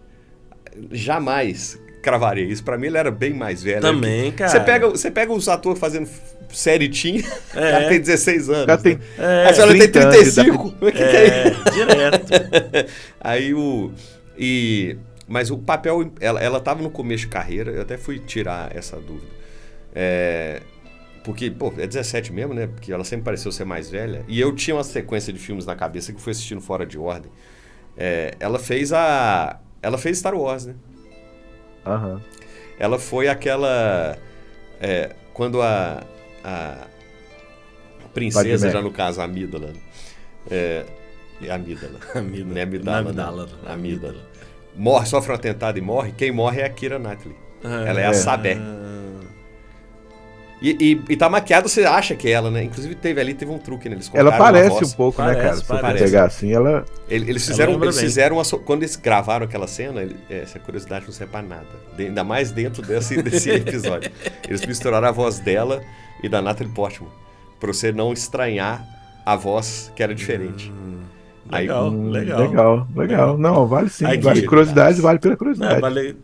cravaria isso. Pra mim, ele era bem mais velho. Também, cara. Você pega os atores fazendo série teen, o cara tem 16 anos. O cara tem, a senhora tem 35. O que é isso? Direto. Aí mas o papel, ela tava no começo de carreira, eu até fui tirar essa dúvida. Porque, é 17 mesmo, né? Porque ela sempre pareceu ser mais velha. E eu tinha uma sequência de filmes na cabeça que fui assistindo fora de ordem. Ela fez Star Wars, né? Uhum. Ela foi aquela... quando a princesa, já no caso, a Amídala... Amídala. Morre, sofre um atentado e morre. Quem morre é a Keira Knightley. Ela é a Sabé. E tá maquiada, você acha que é ela, né? Inclusive teve um truque, né? Eles ela parece um pouco, né, cara? Se você pegar assim, ela... Eles fizeram quando eles gravaram aquela cena, essa curiosidade não serve pra nada. Ainda mais dentro desse episódio. Eles misturaram a voz dela e da Natalie Portman, pra você não estranhar a voz que era diferente. Legal. Não, vale sim. Vale curiosidade, vale pela curiosidade. Vale...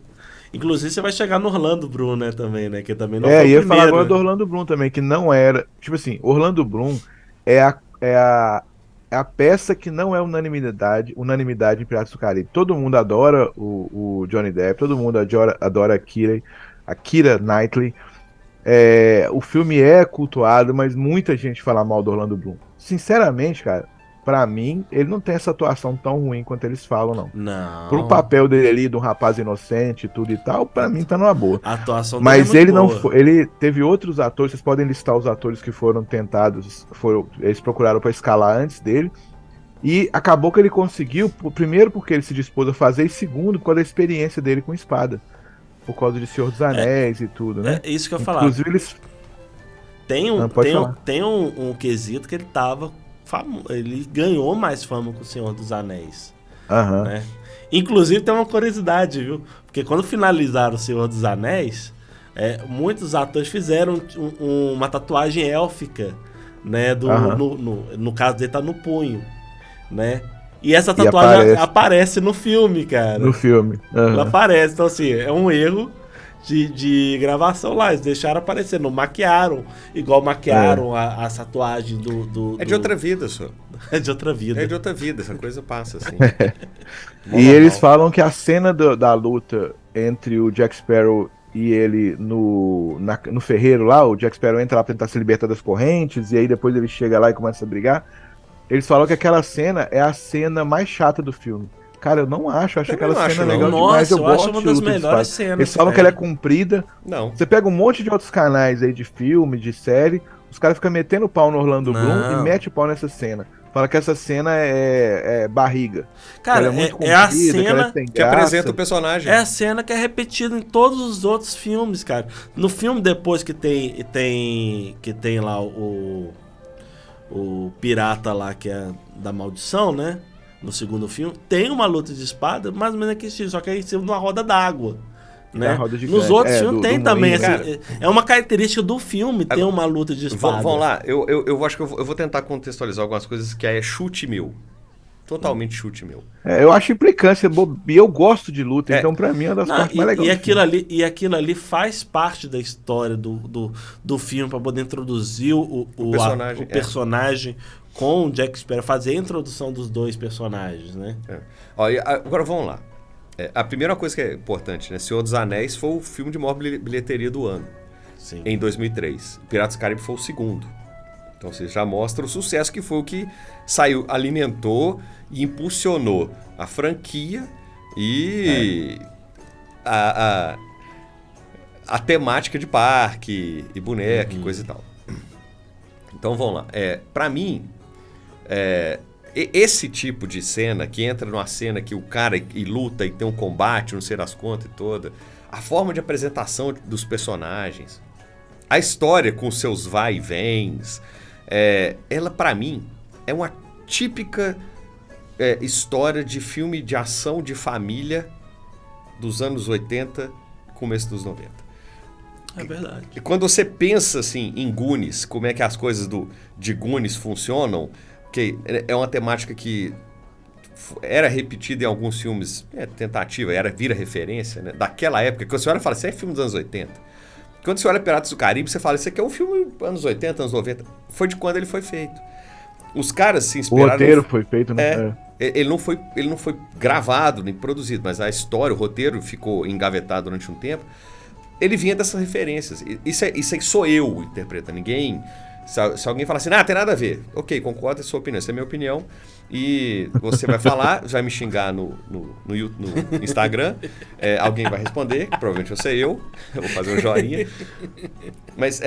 Inclusive, você vai chegar no Orlando Bloom, né, também, né? Que também não foi o primeiro. Ia falar agora do Orlando Bloom também, que não era... Tipo assim, Orlando Bloom é a peça que não é unanimidade em Piratas do Caribe. Todo mundo adora o Johnny Depp, todo mundo adora a Keira Knightley. O filme é cultuado, mas muita gente fala mal do Orlando Bloom. Sinceramente, cara, pra mim, ele não tem essa atuação tão ruim quanto eles falam, não. Pro papel dele ali, de um rapaz inocente e tudo e tal, pra mim tá numa boa. A atuação dele Mas é ele boa. não foi. Ele teve outros atores, vocês podem listar os atores que foram tentados, eles procuraram pra escalar antes dele. E acabou que ele conseguiu, primeiro porque ele se dispôs a fazer, e segundo, por causa da experiência dele com espada. Por causa de Senhor dos Anéis e tudo, né? É isso que eu ia falar. Inclusive, eles... Tem um quesito que ele tava... Ele ganhou mais fama com o Senhor dos Anéis. Uhum. Né? Inclusive tem uma curiosidade, viu? Porque quando finalizaram o Senhor dos Anéis, muitos atores fizeram uma tatuagem élfica, né? No caso dele tá no punho, né? E essa tatuagem aparece no filme, cara. No filme. Uhum. Ela aparece. Então, assim, é um erro de gravação lá. Eles deixaram aparecer. Não maquiaram. Igual maquiaram a tatuagem do... É de outra vida, senhor. É de outra vida. É de outra vida. Essa coisa passa, assim. E eles falam que a cena da luta entre o Jack Sparrow e ele no ferreiro lá, o Jack Sparrow entra lá pra tentar se libertar das correntes, e aí depois ele chega lá e começa a brigar. Eles falam que aquela cena é a cena mais chata do filme. Cara, eu não acho. Eu acho aquela cena legal demais. Eu acho uma das melhores cenas. Eles falam que ela é comprida. Não. Você pega um monte de outros canais aí de filme, de série, os caras ficam metendo o pau no Orlando Bloom e mete o pau nessa cena. Fala que essa cena é barriga. Cara, é muito comprida, a cena que apresenta o personagem. É a cena que é repetida em todos os outros filmes, cara. No filme depois que tem lá o pirata lá que é da maldição, né? No segundo filme, tem uma luta de espada, mais ou menos aqui, só que aí sendo uma roda d'água. Né? Nos outros filmes tem também. Assim, é uma característica do filme ter uma luta de espada. Vamos lá, eu acho que eu vou tentar contextualizar algumas coisas que é chute meu. Totalmente chute meu. Eu acho implicância, e eu gosto de luta, então pra mim é uma das partes mais legais. E aquilo ali faz parte da história do filme para poder introduzir o personagem com o Jack Sparrow, fazer a introdução dos dois personagens, né? Olha, agora vamos lá. A primeira coisa que é importante, né? Senhor dos Anéis foi o filme de maior bilheteria do ano. Sim. Em 2003. Piratas do Caribe foi o segundo. Então você já mostra o sucesso que foi o que saiu, alimentou e impulsionou a franquia e a temática de parque e boneca e coisa e tal. Então vamos lá. Pra mim, esse tipo de cena, que entra numa cena que o cara e luta e tem um combate, não sei das contas e toda, a forma de apresentação dos personagens, a história com seus vai e vens, ela pra mim é uma típica história de filme de ação de família dos anos 80, começo dos 90. É verdade. E quando você pensa assim em Goonies, como é que as coisas de Goonies funcionam, que é uma temática que era repetida em alguns filmes, tentativa, vira referência, né? Daquela época, quando você olha e fala, isso é filme dos anos 80. Quando você olha Piratas do Caribe, você fala, isso aqui é um filme anos 80, anos 90. Foi de quando ele foi feito. Os caras se inspiraram... O roteiro foi feito, né? Ele não foi gravado nem produzido, mas a história, o roteiro ficou engavetado durante um tempo. Ele vinha dessas referências. Isso aí sou eu interpretando. Ninguém... Se alguém falar assim, tem nada a ver. Ok, concordo com a sua opinião. Essa é a minha opinião. E você vai falar, vai me xingar no Instagram. Alguém vai responder, que provavelmente vai ser eu. Eu vou fazer um joinha. Mas,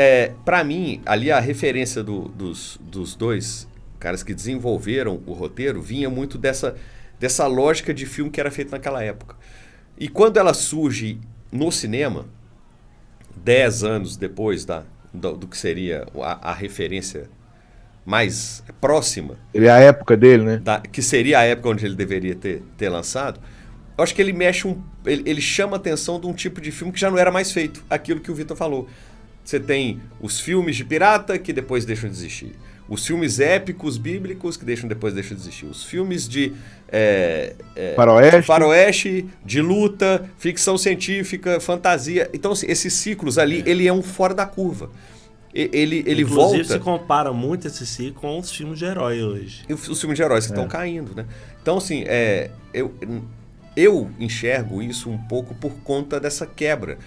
pra mim, ali a referência dos dois caras que desenvolveram o roteiro vinha muito dessa lógica de filme que era feito naquela época. E quando ela surge no cinema, 10 anos depois do que seria a referência mais próxima. Ele é a época dele, né? Que seria a época onde ele deveria ter lançado. Eu acho que ele ele chama a atenção de um tipo de filme que já não era mais feito. Aquilo que o Vitor falou. Você tem os filmes de pirata que depois deixam de existir. Os filmes épicos, bíblicos, que depois deixam de existir. Os filmes de faroeste, de luta, ficção científica, fantasia. Então, assim, esses ciclos ali, ele é um fora da curva. Ele volta... Inclusive, se compara muito esse ciclo com os filmes de herói hoje. E os filmes de heróis que estão caindo, né? Então, assim, eu enxergo isso um pouco por conta dessa quebra.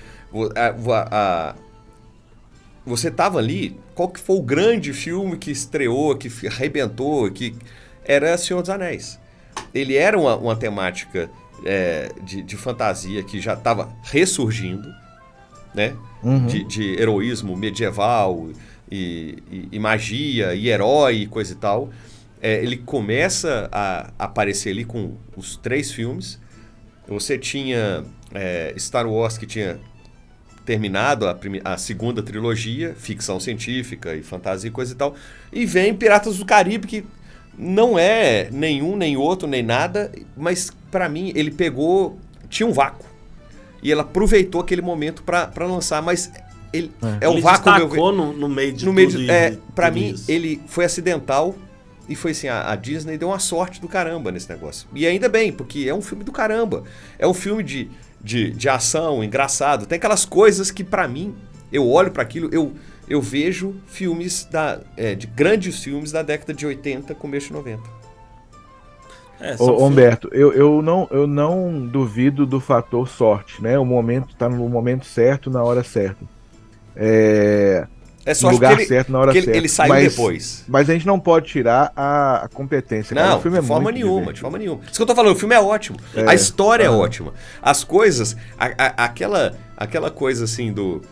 Você estava ali, qual que foi o grande filme que estreou, que arrebentou, que era Senhor dos Anéis. Ele era uma temática de fantasia que já estava ressurgindo, né? Uhum. De heroísmo medieval e magia e herói e coisa e tal. Ele começa a aparecer ali com os 3 filmes. Você tinha Star Wars, que tinha terminado a segunda trilogia, ficção científica e fantasia e coisa e tal, e vem Piratas do Caribe, que não é nenhum, nem outro, nem nada, mas pra mim ele tinha um vácuo, e ela aproveitou aquele momento pra lançar, mas o vácuo... Ele destacou no meio de tudo pra mim, ele foi acidental, E foi assim, a Disney deu uma sorte do caramba nesse negócio. E ainda bem, porque é um filme do caramba. É um filme de ação, engraçado. Tem aquelas coisas que, pra mim, eu olho pra aquilo, eu vejo filmes de grandes filmes da década de 80, começo de 90. Humberto, eu não duvido do fator sorte, né? O momento tá no momento certo, na hora certa. Só no lugar certo, na hora certa. Ele saiu depois. Mas a gente não pode tirar a competência. Não, o filme de forma nenhuma. Isso que eu tô falando, o filme é ótimo. A história é ótima. As coisas, aquela coisa assim do...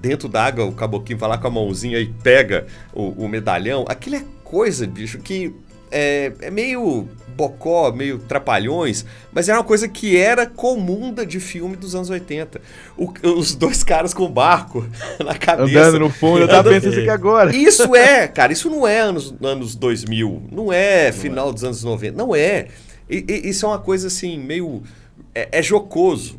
dentro d'água, o caboclinho vai lá com a mãozinha e pega o medalhão. Aquilo é coisa, bicho, que é meio bocó, meio trapalhões, mas era uma coisa que era comum de filme dos anos 80. Os dois caras com o barco na cabeça. Andando no fundo, eu tava pensando isso aqui agora. Isso cara, isso não é anos 2000, não é final dos anos 90, não é. Isso é uma coisa assim, meio... É jocoso.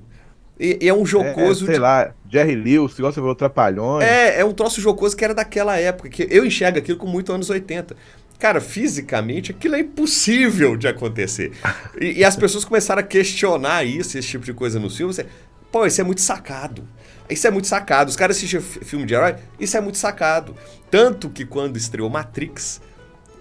E é um jocoso... sei lá, Jerry Lewis, gosta de ver o Trapalhões. É um troço jocoso que era daquela época, que eu enxergo aquilo com muito anos 80. Cara, fisicamente, aquilo é impossível de acontecer. E as pessoas começaram a questionar esse tipo de coisa nos filmes. Pô, isso é muito sacado. Isso é muito sacado. Os caras assistem filme de herói, isso é muito sacado. Tanto que quando estreou Matrix,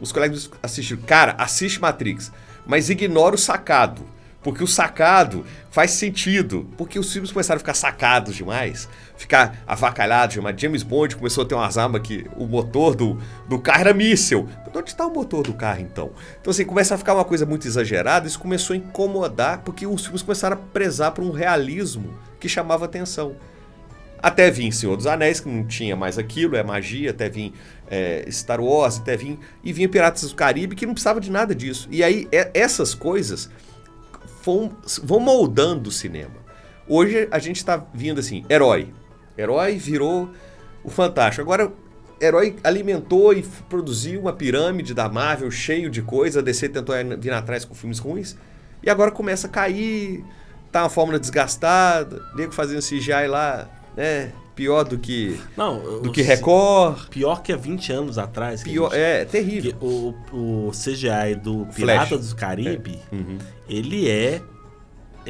os colegas assistiram. Cara, assiste Matrix, mas ignora o sacado. Porque o sacado faz sentido. Porque os filmes começaram a ficar sacados demais. Ficar avacalhados demais. James Bond começou a ter umas armas que o motor do carro era míssil. Onde está o motor do carro, então? Então, assim, começa a ficar uma coisa muito exagerada. Isso começou a incomodar, porque os filmes começaram a prezar por um realismo que chamava atenção. Até vir Senhor dos Anéis, que não tinha mais aquilo, é magia. Até vir Star Wars, até vir... E vinha Piratas do Caribe, que não precisava de nada disso. E aí, essas coisas... vão moldando o cinema. Hoje a gente está vindo assim, herói virou o fantástico. Agora, herói alimentou e produziu uma pirâmide da Marvel cheio de coisa. A DC tentou vir atrás com filmes ruins. E agora começa a cair, tá uma fórmula desgastada, nego fazendo CGI lá, pior do que Record. Pior que há 20 anos atrás. É terrível. O CGI do Piratas do Caribe, ele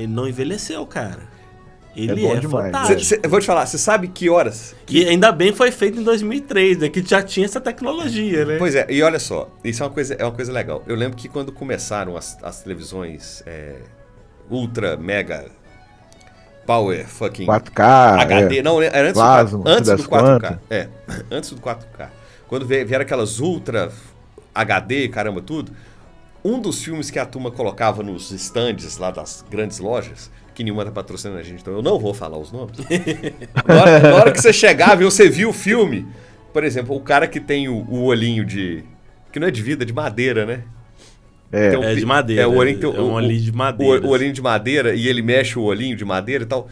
não envelheceu, cara. Ele é fantástico. Eu vou te falar, você sabe que horas? E ainda bem foi feito em 2003, né? Que já tinha essa tecnologia, né? Pois é, e olha só, isso é uma coisa legal. Eu lembro que quando começaram as televisões ultra, mega... Power, fucking... 4K, HD, não, era antes, plasma, antes do 4K. Antes do 4K. Quando vieram aquelas ultra HD, caramba, tudo, um dos filmes que a turma colocava nos stands lá das grandes lojas, que nenhuma tá patrocinando a gente, então eu não vou falar os nomes. na hora que você chegava e você viu o filme, por exemplo, o cara que tem o olhinho de... que não é de vida, é de madeira, né? É de madeira. O olhinho, um olhinho de madeira. O olhinho de madeira, e ele mexe o olhinho de madeira e tal.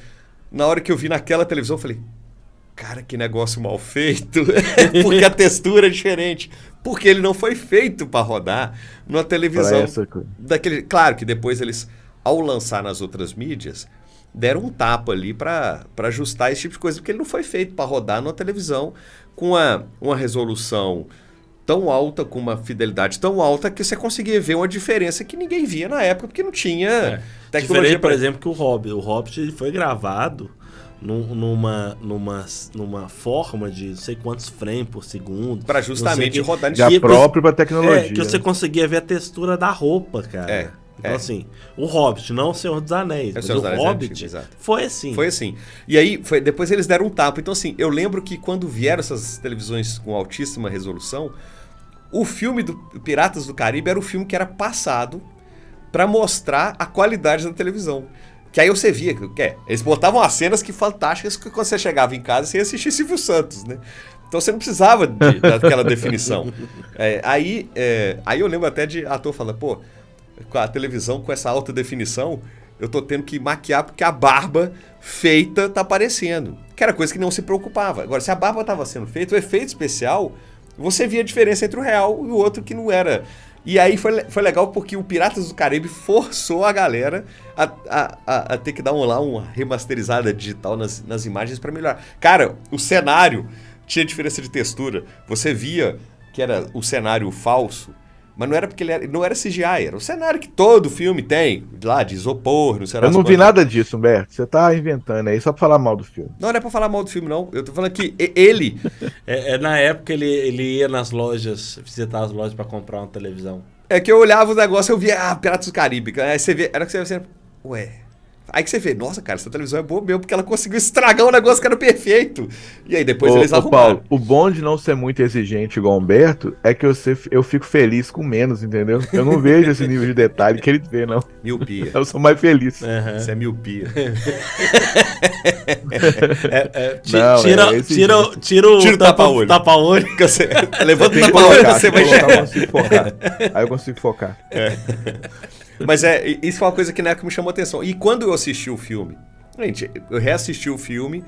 Na hora que eu vi naquela televisão, eu falei, cara, que negócio mal feito. Porque a textura é diferente. Porque ele não foi feito para rodar numa televisão. Claro que depois eles, ao lançar nas outras mídias, deram um tapa ali para ajustar esse tipo de coisa. Porque ele não foi feito para rodar numa televisão com uma resolução tão alta, com uma fidelidade tão alta, que você conseguia ver uma diferença que ninguém via na época, porque não tinha tecnologia. Por exemplo, que o Hobbit ele foi gravado numa forma de não sei quantos frames por segundo. Para justamente rodar já próprio para tecnologia. Que você conseguia ver a textura da roupa, cara. Então, assim, o Hobbit, não o Senhor dos Anéis, mas o Hobbit foi assim. Foi assim. E aí, depois eles deram um tapa. Então, assim, eu lembro que quando vieram essas televisões com altíssima resolução, o filme do Piratas do Caribe era o filme que era passado para mostrar a qualidade da televisão. Que aí você via, eles botavam as cenas que fantásticas que quando você chegava em casa você ia assistir Silvio Santos, né? Então você não precisava daquela definição. Aí eu lembro até de ator falando, pô, com a televisão com essa alta definição, eu tô tendo que maquiar porque a barba feita tá aparecendo. Que era coisa que não se preocupava. Agora, se a barba tava sendo feita, o efeito especial, você via a diferença entre o real e o outro que não era. E aí foi legal porque o Piratas do Caribe forçou a galera a ter que dar uma remasterizada digital nas imagens para melhorar. Cara, o cenário tinha diferença de textura. Você via que era o cenário falso, Mas não era porque não era CGI, era o cenário que todo filme tem, lá de isopor, não sei lá. Eu não vi nada disso, Humberto. Você tá inventando aí só pra falar mal do filme. Não é pra falar mal do filme, não. Eu tô falando que ele... Na época ele ia nas lojas, visitar as lojas pra comprar uma televisão. É que eu olhava o negócio e eu via, Piratas do Caribe. Aí você vê, era que você vê, ué... Aí que você vê, nossa, cara, essa televisão é boa mesmo, porque ela conseguiu estragar um negócio que era perfeito. E aí depois eles arrumaram. Paulo, o bom de não ser muito exigente igual o Humberto é que eu fico feliz com menos, entendeu? Eu não vejo esse nível de detalhe que ele vê, não. Miopia. Eu sou mais feliz. Uhum. Isso é miopia. Tira o tapa-olho. Levanta o tapa-olho, você vai enxergar. Aí eu consigo focar. Mas isso foi uma coisa que na época me chamou a atenção. E quando eu assisti o filme, gente, eu reassisti o filme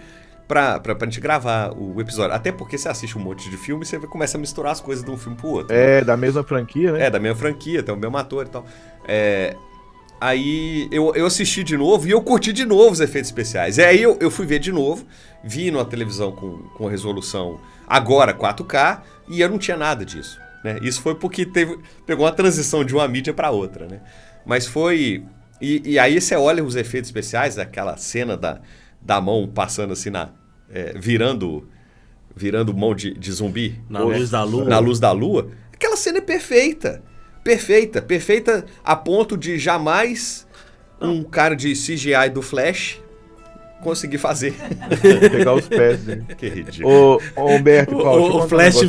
pra gente gravar o episódio. Até porque você assiste um monte de filme e você começa a misturar as coisas de um filme pro outro. Da mesma franquia, né? Da mesma franquia, tem o mesmo ator e tal. Aí eu assisti de novo e eu curti de novo os efeitos especiais. E aí eu fui ver de novo, vi numa televisão com resolução agora 4K e eu não tinha nada disso. Né? Isso foi porque pegou uma transição de uma mídia pra outra, né? Mas foi... E aí você olha os efeitos especiais, aquela cena da mão passando assim, virando mão de zumbi. Na luz da lua. Na luz da lua. Aquela cena é perfeita. Perfeita a ponto de jamais um cara de CGI do Flash conseguir fazer. Pegar os pés dele. Que ridículo. Ô Humberto, o Flash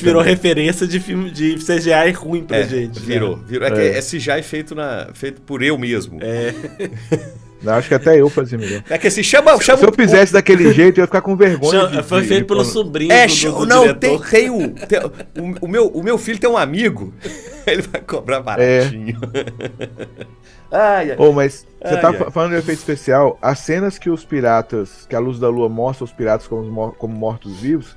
virou referência de filme de CGI ruim pra gente. Virou. É CGI feito por eu mesmo. Não, acho que até eu fazia melhor. É que assim, chama se eu fizesse daquele jeito, eu ia ficar com vergonha. Foi feito pelo sobrinho do não, diretor. o meu filho tem um amigo, ele vai cobrar baratinho. Mas você tá falando de efeito especial, as cenas que a luz da lua mostra os piratas como mortos-vivos,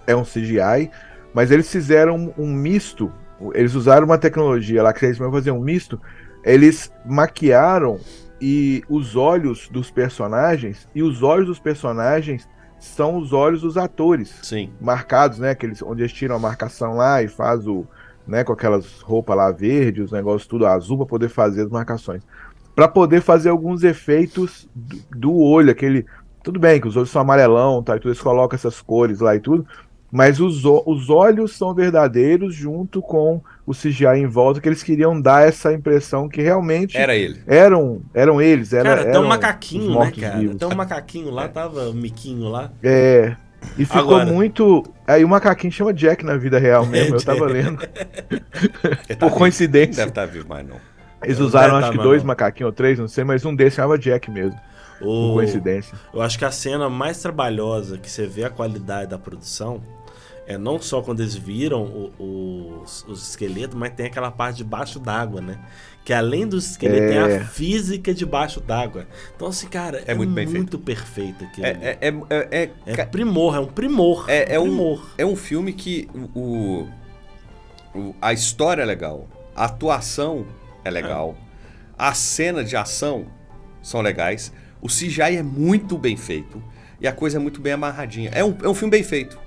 é um CGI, mas eles fizeram um misto, eles usaram uma tecnologia lá que eles vão fazer um misto, eles maquiaram os olhos dos personagens, e os olhos dos personagens são os olhos dos atores. Sim. Marcados, né? Onde eles tiram a marcação lá e faz com aquelas roupas lá verdes, os negócios tudo azul, para poder fazer as marcações. Para poder fazer alguns efeitos do olho, aquele... Tudo bem que os olhos são amarelão, tá? E tudo, eles colocam essas cores lá e tudo, mas os olhos são verdadeiros junto com o CGI em volta, que eles queriam dar essa impressão que realmente era ele. Eram eles. Cara, tem um macaquinho, né, cara? Tem um macaquinho lá, tava o miquinho lá. E ficou muito... Aí o macaquinho chama Jack na vida real mesmo, eu tava lendo. Por coincidência. Não deve estar vivo mais, não. Eles usaram acho que 2 macaquinhos ou 3, não sei, mas um desses chamava Jack mesmo. Por coincidência. Eu acho que a cena mais trabalhosa que você vê a qualidade da produção é não só quando eles viram os esqueletos, mas tem aquela parte debaixo d'água, né? Que além dos esqueletos tem a física debaixo d'água. Então, assim, cara, é muito perfeito aquilo. É primor, é um primor. É um filme que a história é legal, a atuação é legal, as cenas de ação são legais, o CGI é muito bem feito e a coisa é muito bem amarradinha. É um filme bem feito.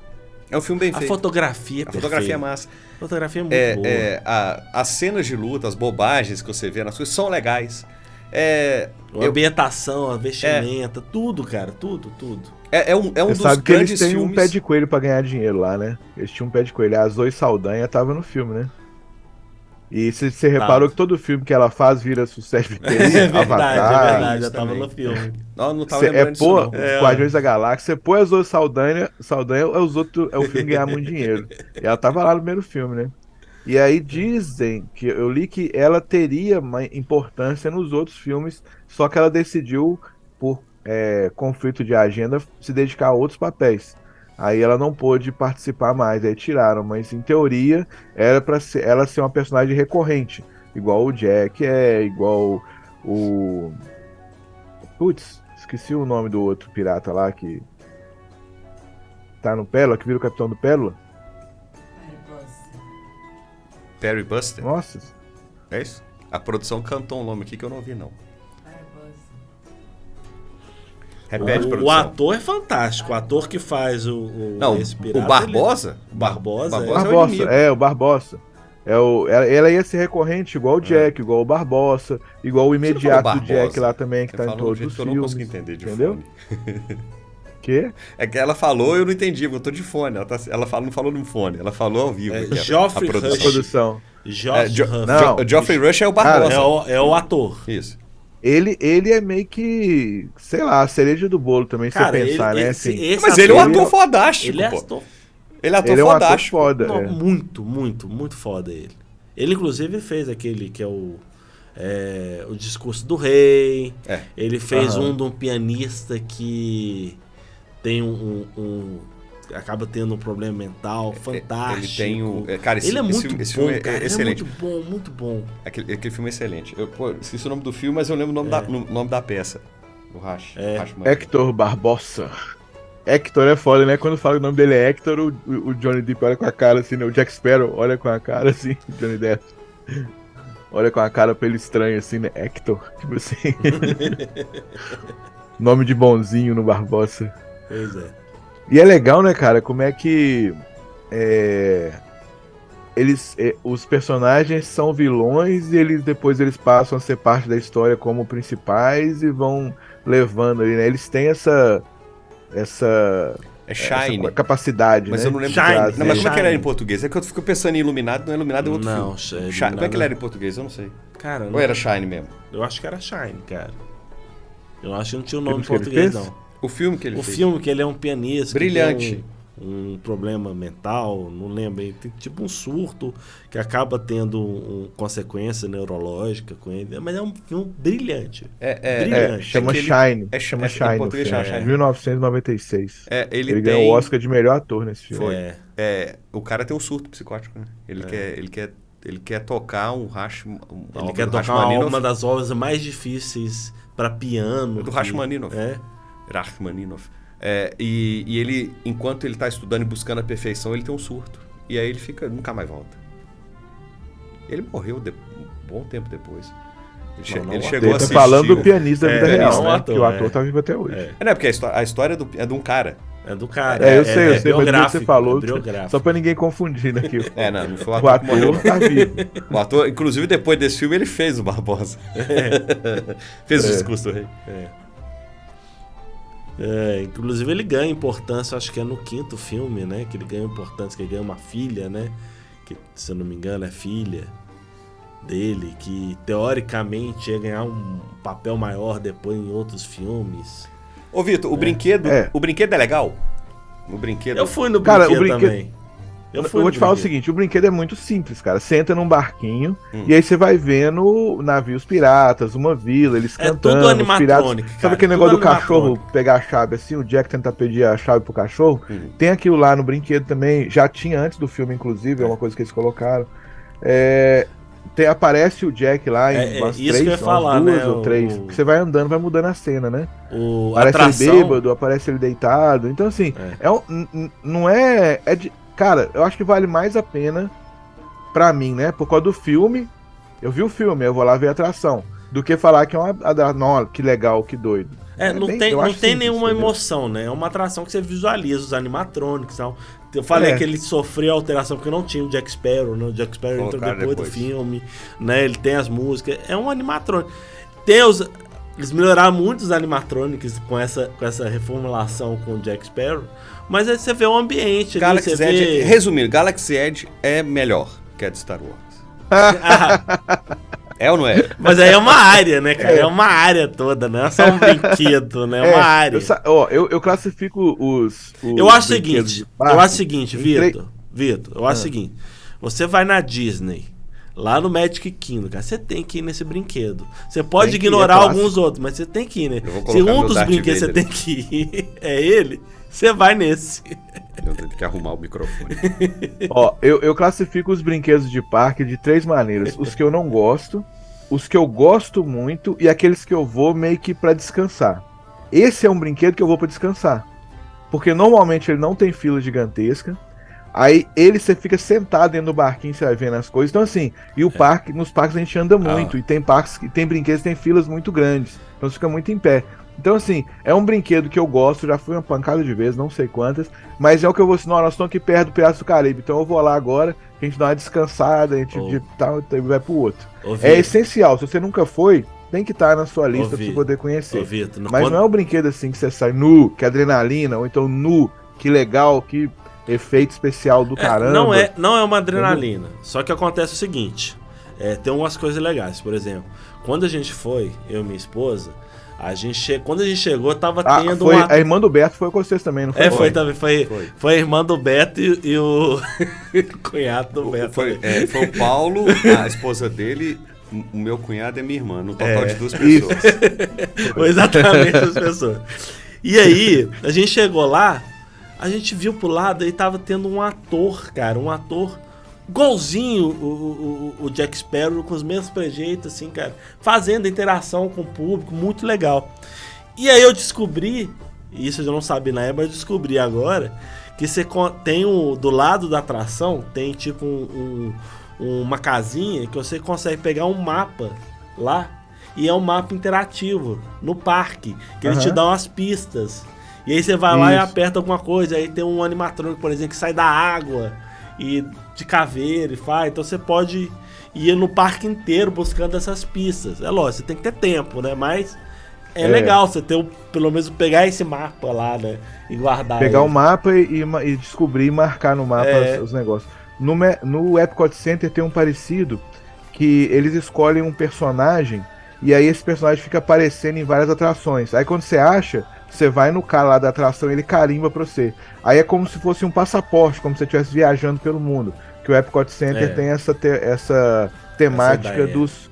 É um filme bem feito. A fotografia é perfeita. A fotografia é massa. A fotografia é muito boa. As cenas de luta, as bobagens que você vê nas coisas são legais. A ambientação, a vestimenta, tudo, cara. Tudo. É um dos sabe que grandes eles têm filmes... um pé de coelho pra ganhar dinheiro lá, né? Eles tinham um pé de coelho. A Zoe Saldanha tava no filme, né? E você reparou que todo filme que ela faz vira sucesso de bilheteria? É verdade, já tava no filme. Não tava lembrando disso, não. Os Guardiões da Galáxia, você põe a Zoe Saldanha é o filme ganhar muito dinheiro. E ela tava lá no primeiro filme, né? E aí dizem, que eu li que ela teria uma importância nos outros filmes, só que ela decidiu, por conflito de agenda, se dedicar a outros papéis. Aí ela não pôde participar mais, aí tiraram, mas em teoria era pra ela ser uma personagem recorrente, igual o Jack igual o... Putz, esqueci o nome do outro pirata lá que tá no Pérola, que vira o Capitão do Pérola. Perry Buster? Nossa. É isso? A produção cantou um nome aqui que eu não ouvi, não. Repete, o ator é fantástico. O ator que faz esse pirata... O Barbosa? O Barbosa o Barbosa. Ela ia ser recorrente, igual o Jack, igual o Barbossa, igual o imediato do Jack lá também, que tá em todos os filmes. Eu não consigo entender de entendeu? fone. Quê? É que ela falou, eu não entendi, eu tô de fone. Ela não falou no fone, ela falou ao vivo. Geoffrey Rush. A produção. Geoffrey Rush é o Barbossa. É o ator. Isso. Ele é meio que, sei lá, a cereja do bolo também, se você pensar, né? Assim, mas ele é um ator fodástico, ele é pô. ator. Ele é um ator foda. Não, muito foda ele. Ele, inclusive, fez aquele que é o Discurso do Rei. Ele fez um de um pianista que tem acaba tendo um problema mental fantástico. Ele tem cara, ele é muito bom, filme cara. É excelente. Ele é muito bom, muito bom. Aquele filme é excelente. Eu esqueci o nome do filme, mas eu lembro o nome da peça. Do Rush. Hector Barbossa. Hector é foda, né? Quando fala que o nome dele é Hector, o Johnny Depp olha com a cara assim, né? O Jack Sparrow olha com a cara assim, o Johnny Depp. Olha com a cara pra ele estranho assim, né? Hector. Tipo assim. Nome de bonzinho no Barbossa. Pois é. E é legal, né, cara, como é que os personagens são vilões e depois eles passam a ser parte da história como principais e vão levando ali, né? Eles têm essa Shine. Capacidade, mas né? eu não lembro. Shine. Não, mas como é que ele era em português? É que eu fico pensando em Iluminado, não é Iluminado, é outro filme. Shine. Como é que ele era em português? Eu não sei. Cara, ou era Shine mesmo? Eu acho que era Shine, cara. Eu acho que não tinha o nome em português, não. O filme que ele fez? O filme que ele é um pianista. Brilhante. Que tem um problema mental, não lembro. Ele tem tipo um surto que acaba tendo consequência neurológica com ele. Mas é um filme brilhante. Brilhante. Chama Shine. Chama Shine. Em português chama Shine. 1996. Ele ganhou o Oscar de melhor ator nesse filme. O cara tem um surto psicótico, né? Ele quer tocar um Rachmaninoff. Ele quer tocar uma das obras mais difíceis para piano. Do Rachmaninoff. Rachmaninoff. E ele, enquanto ele tá estudando e buscando a perfeição, ele tem um surto. E aí ele nunca mais volta. Ele morreu um bom tempo depois. Ele chegou a assistir. Falando do pianista da vida real, né? Ator, que o ator tá vivo até hoje. Porque a história é de um cara. É do cara. Eu sei, mas você falou, biográfico. só pra ninguém confundir, né? Que não foi o ator morreu. Tá vivo. O ator, inclusive, depois desse filme, ele fez o Barbosa. Fez o Discurso do Rei. Inclusive ele ganha importância, acho que é no 5º filme, né? Que ele ganha importância, que ele ganha uma filha, né? Que, se eu não me engano, é filha dele, que teoricamente ia ganhar um papel maior depois em outros filmes. Ô, Vitor, o brinquedo é legal? O brinquedo... Eu fui no brinquedo também. Eu vou te falar o seguinte, o brinquedo é muito simples, cara. Você entra num barquinho e aí você vai vendo navios piratas, uma vila, eles cantando. Tudo animatrônico, Sabe aquele negócio do cachorro pegar a chave assim, o Jack tentar pedir a chave pro cachorro? Tem aquilo lá no brinquedo também, já tinha antes do filme, inclusive, é uma coisa que eles colocaram. Aparece o Jack lá em umas isso que eu ia falar, duas né? ou três. Você vai andando, vai mudando a cena, né? Aparece ele bêbado, aparece ele deitado. Então, assim, não é... Cara, eu acho que vale mais a pena pra mim, né? Por causa do filme. Eu vi o filme, eu vou lá ver a atração. Do que falar que é uma... que legal, que doido. Não tem nenhuma emoção, né? É uma atração que você visualiza, os animatrônicos e tal. Eu falei que ele sofreu alteração porque não tinha o Jack Sparrow, né? O Jack Sparrow entrou depois do filme, né? Ele tem as músicas. É um animatrônico. Eles melhoraram muito os animatrônicos com essa reformulação com o Jack Sparrow. Mas aí você vê o ambiente. Galaxy Edge, resumindo, Galaxy Edge é melhor que a de Star Wars. É ou não é? Mas aí é uma área, né, cara? É uma área toda, não é só um brinquedo, né? É uma área. Eu classifico os eu acho o seguinte, Vitor. Eu acho o seguinte. Você vai na Disney, lá no Magic Kingdom, cara, você tem que ir nesse brinquedo. Você pode ignorar alguns outros, mas você tem que ir, né? Se um dos brinquedos você tem que ir, é ele, você vai nesse. Eu tenho que arrumar o microfone. Eu classifico os brinquedos de parque de 3 maneiras. Os que eu não gosto, os que eu gosto muito e aqueles que eu vou meio que pra descansar. Esse é um brinquedo que eu vou pra descansar. Porque normalmente ele não tem fila gigantesca. Aí você fica sentado dentro do barquinho, você vai vendo as coisas. Então, assim, e nos parques a gente anda muito. E tem parques que tem brinquedos, tem filas muito grandes. Então você fica muito em pé. Então, assim, é um brinquedo que eu gosto, já fui uma pancada de vezes, não sei quantas, mas é o que eu vou assim, nós estamos aqui perto do Piratas do Caribe, então eu vou lá agora, a gente dá uma descansada, a gente de tal e vai pro outro. É essencial, se você nunca foi, tem que estar na sua lista pra você poder conhecer. Mas não é um brinquedo assim que você sai que adrenalina, ou então que legal, que efeito especial do caramba. Não é uma adrenalina, só que acontece o seguinte, tem umas coisas legais, por exemplo, quando a gente foi, eu e minha esposa, quando a gente chegou, tava tendo a irmã do Beto foi com vocês também, não foi? Foi também. Foi a irmã do Beto e o cunhado do Beto. Foi o Paulo, a esposa dele, o meu cunhado e minha irmã, no total de 2 pessoas. Foi exatamente 2 pessoas. E aí, a gente chegou lá, a gente viu pro lado e tava tendo um ator, cara, igualzinho o Jack Sparrow, com os mesmos trejeitos, assim, cara, fazendo interação com o público, muito legal. E aí eu descobri, isso eu não sabia na época, mas eu descobri agora, que você tem do lado da atração, tem tipo uma casinha que você consegue pegar um mapa lá, e é um mapa interativo, no parque, que ele te dá umas pistas. E aí você vai lá e aperta alguma coisa, aí tem um animatrônico, por exemplo, que sai da água, e de caveira e faz, então você pode ir no parque inteiro buscando essas pistas. É lógico, você tem que ter tempo, né? Mas é legal você ter, pelo menos pegar esse mapa lá, né? E guardar. Pegar o mapa e descobrir e marcar no mapa os negócios. No Epcot Center tem um parecido que eles escolhem um personagem e aí esse personagem fica aparecendo em várias atrações. Aí quando você acha, você vai no cara lá da atração e ele carimba pra você. Aí é como se fosse um passaporte, como se você estivesse viajando pelo mundo. Que o Epcot Center tem essa temática dos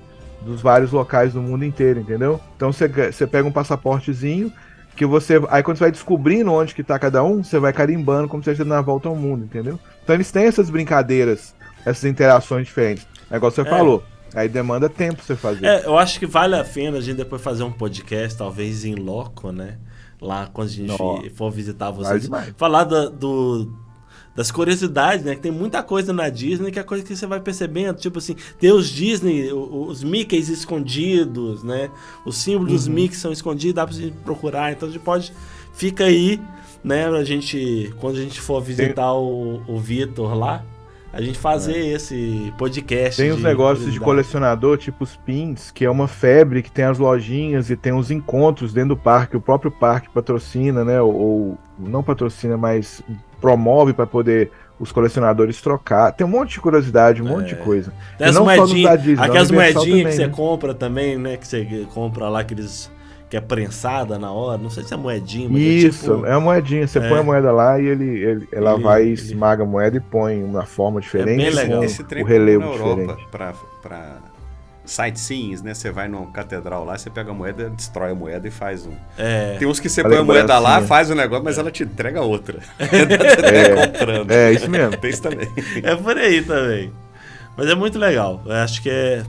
vários locais do mundo inteiro, entendeu? Então você pega um passaportezinho que aí quando você vai descobrindo onde que tá cada um, você vai carimbando como se você estivesse na volta ao mundo, entendeu? Então eles têm essas brincadeiras, essas interações diferentes. É igual você falou. Aí demanda tempo pra você fazer. Eu acho que vale a pena a gente depois fazer um podcast, talvez em loco, né? Lá quando a gente for visitar vocês, falar das curiosidades, né? Que tem muita coisa na Disney que é coisa que você vai percebendo, tipo assim, tem os Disney, os Mickeys escondidos, né? Os símbolos dos Mickeys são escondidos, dá pra gente procurar, então a gente fica aí, né? Quando a gente for visitar o Vitor lá, a gente fazer esse podcast. Tem os negócios de colecionador, tipo os pins, que é uma febre, que tem as lojinhas e tem os encontros dentro do parque. O próprio parque patrocina, né? Ou não patrocina, mas promove para poder os colecionadores trocar. Tem um monte de curiosidade, um monte de coisa. Tem as moedinhas, aquelas moedinhas que você compra também, né? Que você compra lá aqueles... que é prensada na hora, não sei se é moedinha, mas isso, é uma moedinha, você põe a moeda lá e ela vai e esmaga a moeda e põe uma forma diferente. É bem legal. Esse trem o relevo na Europa pra sightseeing, né? Você vai numa catedral lá, você pega a moeda, destrói a moeda e faz um... Tem uns que você põe a moeda lá, faz o negócio, mas ela te entrega outra. Comprando. Isso mesmo. Tem isso também. É por aí também. Mas é muito legal. Eu acho que é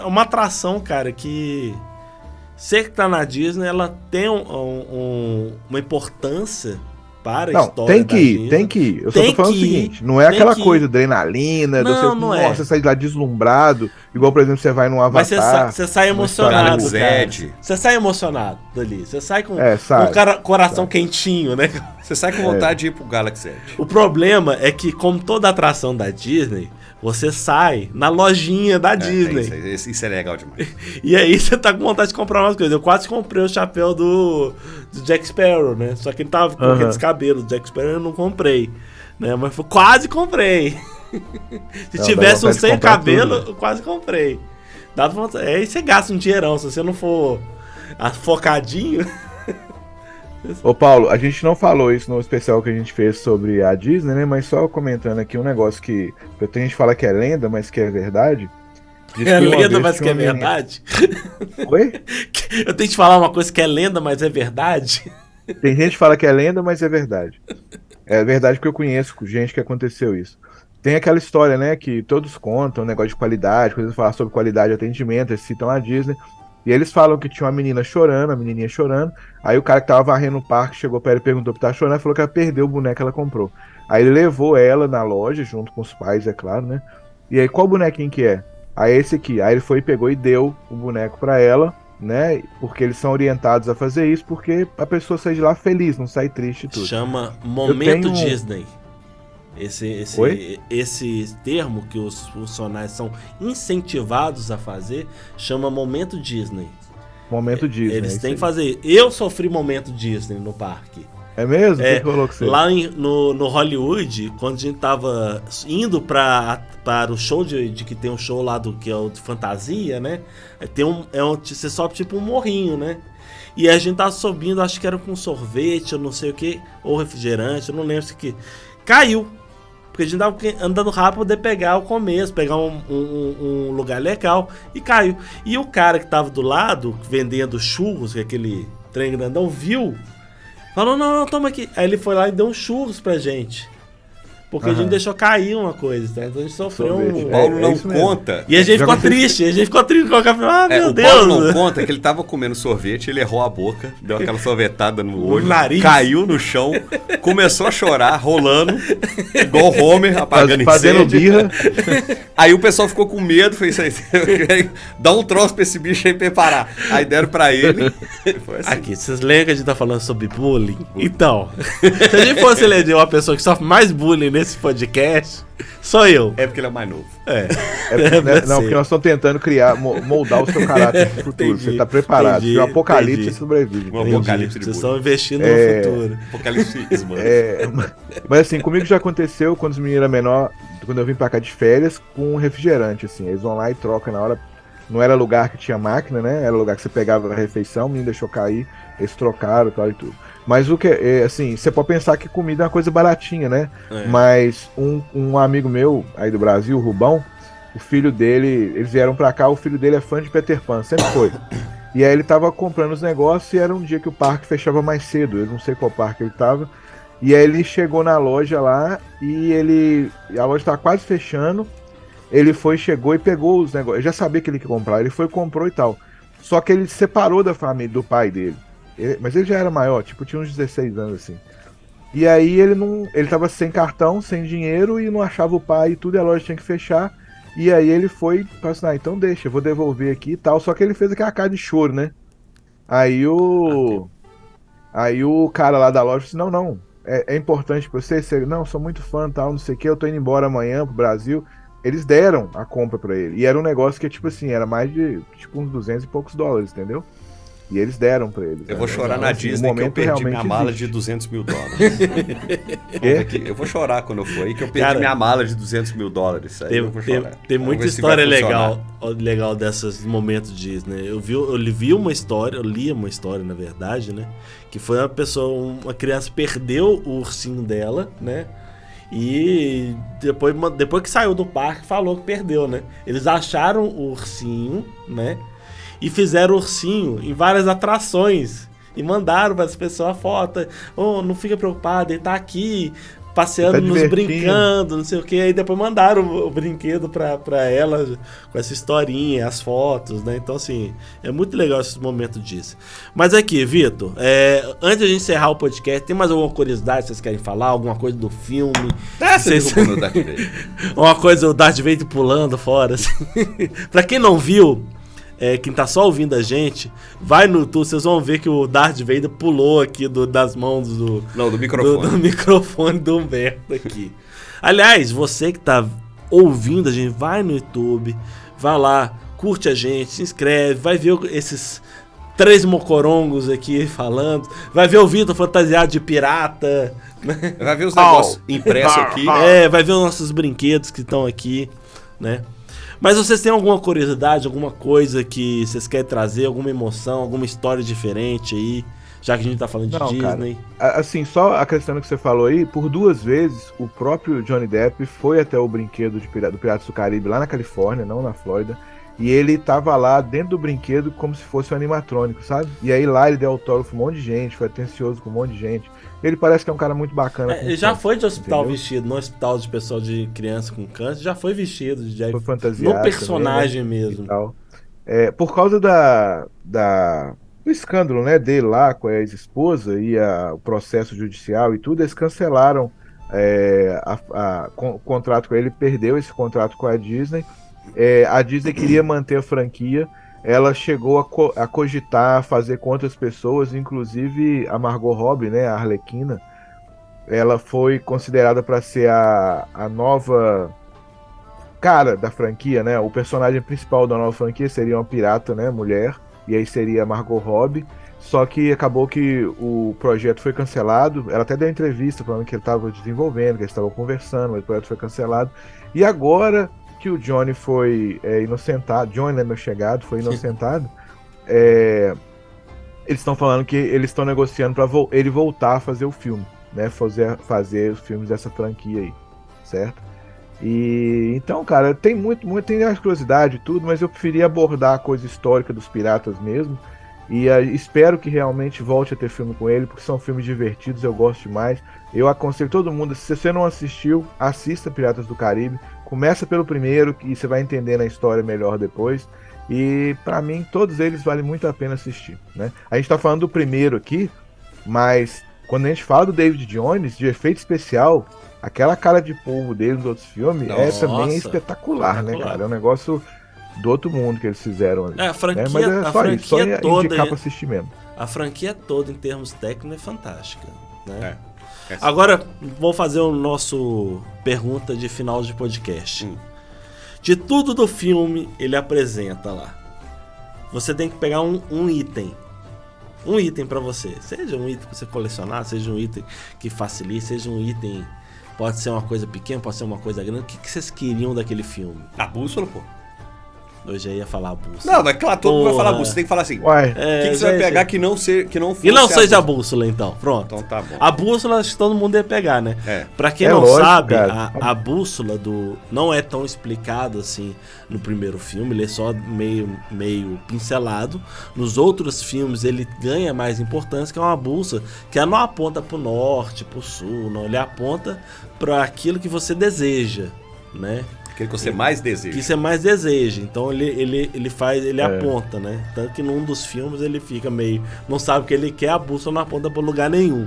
uma atração, cara, que... Você que tá na Disney, ela tem uma importância para a história da Disney. Tem que ir. Eu só tô falando o seguinte, não é aquela coisa adrenalina, você sai de lá deslumbrado, igual, por exemplo, você vai num Avatar. Mas você sai emocionado, cara. Você sai emocionado dali. Você sai com o coração quentinho, né? Você sai com vontade de ir pro Galaxy Edge. O problema é que, como toda atração da Disney, você sai na lojinha da Disney. Isso é legal demais. E aí você tá com vontade de comprar umas coisas. Eu quase comprei o chapéu do Jack Sparrow, né? Só que ele tava com aqueles cabelos do Jack Sparrow, eu não comprei. Né? Mas quase comprei. Se tivesse um sem cabelo, eu quase comprei. Dava vontade. Aí você gasta um dinheirão. Se você não for focadinho... Ô Paulo, a gente não falou isso no especial que a gente fez sobre a Disney, né? Mas só comentando aqui um negócio que tem gente que fala que é lenda, mas que é verdade. É lenda, mas que é verdade? Oi? Eu tenho que te falar uma coisa que é lenda, mas é verdade? Tem gente que fala que é lenda, mas é verdade. É verdade porque eu conheço gente que aconteceu isso. Tem aquela história, né, que todos contam, negócio de qualidade, coisas falar sobre qualidade de atendimento, eles citam a Disney. E eles falam que tinha uma menina chorando, a menininha chorando. Aí o cara que tava varrendo o parque chegou pra ela e perguntou por que tava chorando. Ela falou que ela perdeu o boneco que ela comprou. Aí ele levou ela na loja, junto com os pais, é claro, né? E aí, qual bonequinho que é? Aí esse aqui. Aí ele foi e pegou e deu o boneco pra ela, né? Porque eles são orientados a fazer isso, porque a pessoa sai de lá feliz, não sai triste e tudo. Chama Momento Disney. Esse termo que os funcionários são incentivados a fazer chama Momento Disney. Momento Disney. Eles têm que fazer. Eu sofri Momento Disney no parque. É mesmo? O que rolou com você? Lá no Hollywood, quando a gente tava indo para o show de que tem um show lá que é o de fantasia, né? Você sobe tipo um morrinho, né? E a gente tava subindo, acho que era com sorvete, ou não sei o que, ou refrigerante, eu não lembro se que. Caiu. Porque a gente tava andando rápido pra poder pegar o começo, pegar um lugar legal, e caiu. E o cara que tava do lado, vendendo churros, que é aquele trem grandão, viu, falou, não, toma aqui. Aí ele foi lá e deu uns churros pra gente. Porque a gente deixou cair uma coisa, tá? Então a gente sofreu O Paulo não conta. E a gente ficou triste, com o café. Meu Deus. O Paulo não conta que ele tava comendo sorvete, ele errou a boca, deu aquela sorvetada no olho, caiu no chão, começou a chorar, rolando, igual o Homer, apagando fazendo birra. Aí o pessoal ficou com medo, fez isso aí, dá um troço pra esse bicho aí preparar. Aí deram pra ele. Foi assim. Aqui, vocês lembram que a gente tá falando sobre bullying? Então, se a gente fosse eleger uma pessoa que sofre mais bullying nesse podcast, sou eu. É porque ele é mais novo. Porque nós estamos tentando moldar o seu caráter no futuro. Entendi, você tá preparado. entendi, Se o apocalipse entendi. sobrevive. Um apocalipse de Vocês bullying. estão investindo no futuro. Apocalipse, mano. Mas assim, comigo já aconteceu quando os meninos eram menor, quando eu vim pra cá de férias, com um refrigerante, assim. Eles vão lá e trocam na hora. Não era lugar que tinha máquina, né? Era lugar que você pegava a refeição, o menino deixou cair, eles trocaram e tal e tudo. Mas o que assim, você pode pensar que comida é uma coisa baratinha, né? Mas um amigo meu aí do Brasil, o Rubão, o filho dele, eles vieram pra cá, o filho dele é fã de Peter Pan, sempre foi. E aí ele tava comprando os negócios e era um dia que o parque fechava mais cedo, eu não sei qual parque ele tava. E aí ele chegou na loja lá e a loja tava quase fechando. Ele chegou e pegou os negócios. Eu já sabia que ele ia comprar, ele foi, comprou e tal. Só que ele separou da família, do pai dele. Mas ele já era maior, tipo, tinha uns 16 anos assim. E aí ele tava sem cartão, sem dinheiro e não achava o pai e tudo, e a loja tinha que fechar. E aí ele foi e falou assim, então deixa, eu vou devolver aqui e tal. Só que ele fez aquela cara de choro, né? Aí o cara lá da loja disse, não, é importante pra você. Não, sou muito fã e tal, não sei o que, eu tô indo embora amanhã pro Brasil. Eles deram a compra pra ele. E era um negócio que, tipo assim, era mais de, tipo, uns 200 e poucos dólares, entendeu? E eles deram pra eles. Eu vou chorar na Disney que eu perdi minha mala de 200 mil dólares. Eu vou chorar quando eu for aí que eu perdi minha mala de 200 mil dólares. Aí eu vou chorar. Tem muita história legal desses momentos Disney. Eu li uma história, na verdade, né? Que foi uma criança perdeu o ursinho dela, né? E depois que saiu do parque, falou que perdeu, né? Eles acharam o ursinho, né? E fizeram o ursinho em várias atrações. E mandaram para as pessoas a foto. Oh, não fica preocupado, ele tá aqui, passeando, nos brincando, não sei o que. Aí depois mandaram o brinquedo pra ela com essa historinha, as fotos, né? Então, assim, é muito legal esse momento disso. Mas aqui, Vitor, antes de a gente encerrar o podcast, tem mais alguma curiosidade que vocês querem falar? Alguma coisa do filme? No Darth Vader. Uma coisa, o Darth Vader pulando fora, assim. Pra quem não viu, quem tá só ouvindo a gente, vai no YouTube, vocês vão ver que o Darth Vader pulou aqui das mãos do microfone. Do microfone do Humberto aqui. Aliás, você que tá ouvindo a gente, vai no YouTube, vai lá, curte a gente, se inscreve, vai ver esses 3 mocorongos aqui falando, vai ver o Vitor fantasiado de pirata, né? Vai ver os negócios impressos aqui. Vai ver os nossos brinquedos que estão aqui, né? Mas vocês têm alguma curiosidade, alguma coisa que vocês querem trazer, alguma emoção, alguma história diferente aí, já que a gente tá falando de Disney? Cara, assim, só acrescentando o que você falou aí, por 2 vezes o próprio Johnny Depp foi até o brinquedo do Piratas do Caribe lá na Califórnia, não na Flórida, e ele tava lá dentro do brinquedo como se fosse um animatrônico, sabe? E aí lá ele deu autógrafo com um monte de gente, foi atencioso com um monte de gente. Ele parece que é um cara muito bacana. Ele já foi de hospital vestido, no hospital de pessoal de criança com câncer, já foi vestido, já foi fantasiado no personagem também, né? mesmo. E tal. Por causa do escândalo, né, dele lá com a ex-esposa e o processo judicial e tudo, eles cancelaram o contrato com ele, perdeu esse contrato com a Disney. A Disney queria manter a franquia, ela chegou a cogitar fazer com outras pessoas, inclusive a Margot Robbie, né, a Arlequina. Ela foi considerada para ser a nova cara da franquia, né? O personagem principal da nova franquia seria uma pirata, né, mulher, e aí seria Margot Robbie. Só que acabou que o projeto foi cancelado. Ela até deu entrevista falando que ele estava desenvolvendo, que eles estavam conversando, mas o projeto foi cancelado. E agora que o Johnny foi inocentado, Johnny, né, meu chegado, foi inocentado, eles estão falando que eles estão negociando para ele voltar a fazer o filme, né? Fazer os filmes dessa franquia aí, certo? E então, cara, tem tem a curiosidade e tudo, mas eu preferia abordar a coisa histórica dos piratas mesmo. E espero que realmente volte a ter filme com ele, porque são filmes divertidos, eu gosto demais. Eu aconselho todo mundo, se você não assistiu, assista Piratas do Caribe. Começa pelo primeiro, que você vai entendendo a história melhor depois. E pra mim, todos eles valem muito a pena assistir, né? A gente tá falando do primeiro aqui, mas quando a gente fala do David Jones, de efeito especial, aquela cara de polvo dele nos outros filmes também espetacular, né, cara? É um negócio do outro mundo que eles fizeram ali. A franquia, mas é só isso, só toda, indicar pra assistir mesmo. A franquia toda, em termos técnicos, é fantástica, né? Agora, vou fazer o nosso pergunta de final de podcast. De tudo do filme, ele apresenta lá. Você tem que pegar um item. Um item pra você. Seja um item pra você colecionar, seja um item que facilite, seja um item... Pode ser uma coisa pequena, pode ser uma coisa grande. O que vocês queriam daquele filme? A bússola, pô. Eu já ia falar a bússola. Não, mas claro, todo mundo vai falar a bússola. Você tem que falar assim. O que você vai pegar que não fosse e não seja a bússola, então. Pronto. Então tá bom. A bússola, acho que todo mundo ia pegar, né? Pra quem não lógico, sabe, a bússola não é tão explicado assim no primeiro filme. Ele é só meio pincelado. Nos outros filmes, ele ganha mais importância, que é uma bússola que ela não aponta pro norte, pro sul, não. Ele aponta para aquilo que você deseja, né? Aquilo que você mais deseja. Que você mais deseja. Então ele aponta, né? Tanto que num dos filmes ele fica meio... Não sabe o que ele quer, a bússola não aponta pra lugar nenhum.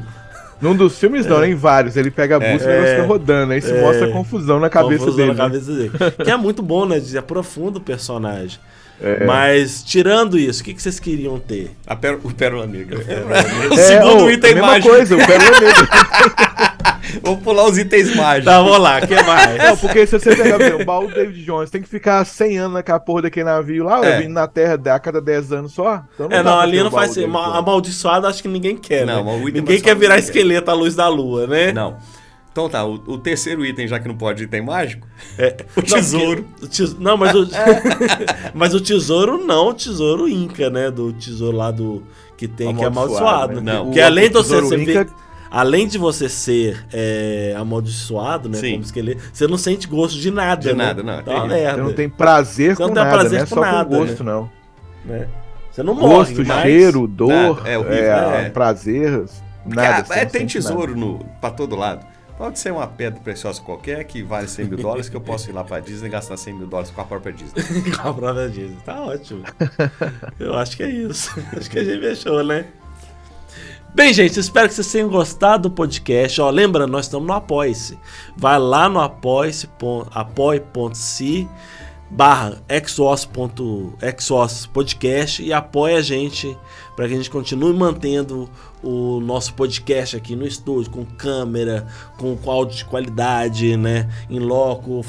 Num dos filmes não, em vários. Ele pega a bússola e fica rodando. Aí se mostra a confusão na cabeça dele. Na cabeça dele. Que é muito bom, né? Aprofunda o personagem. Mas, tirando isso, o que vocês queriam ter? O Pérola Negra. O segundo item mágico. Coisa, o Pérola Negra. Vou pular os itens mágicos. Tá, vamos lá, o que mais? Não, porque se você pegar o baú do David Jones, tem que ficar 100 anos naquela porra daquele navio lá, vindo na Terra a cada 10 anos só. Então não ali não faz ser. Amaldiçoado acho que ninguém quer, né? Ninguém quer virar esqueleto à luz da lua, né? Não. Então tá, o terceiro item, já que não pode item mágico, o tesouro. Mas o tesouro não, o tesouro Inca, né? Do tesouro lá que tem, que é amaldiçoado. Né? Porque além de você ser amaldiçoado, né? Como esqueleto, você não sente gosto de nada. De nada, não. Tá merda. Você não tem prazer com nada, não é só com gosto, não. Né? Você não morre, gosto, cheiro, dor, horrível, prazer, nada. Tem tesouro pra todo lado. Pode ser uma pedra preciosa qualquer que vale $100 mil, que eu posso ir lá pra Disney e gastar $100 mil com a própria Disney. Com a própria Disney. Tá ótimo. Eu acho que é isso. Acho que a gente fechou, né? Bem, gente, espero que vocês tenham gostado do podcast. Lembra, nós estamos no Apoia-se. Vai lá no apoia.se/exos podcast e apoia a gente para que a gente continue mantendo o nosso podcast aqui no estúdio, com câmera, com áudio de qualidade, né? Em loco,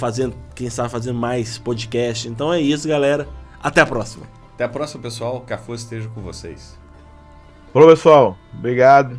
quem sabe fazendo mais podcast. Então é isso, galera. Até a próxima. Até a próxima, pessoal. Que a força esteja com vocês. Falou, pessoal. Obrigado.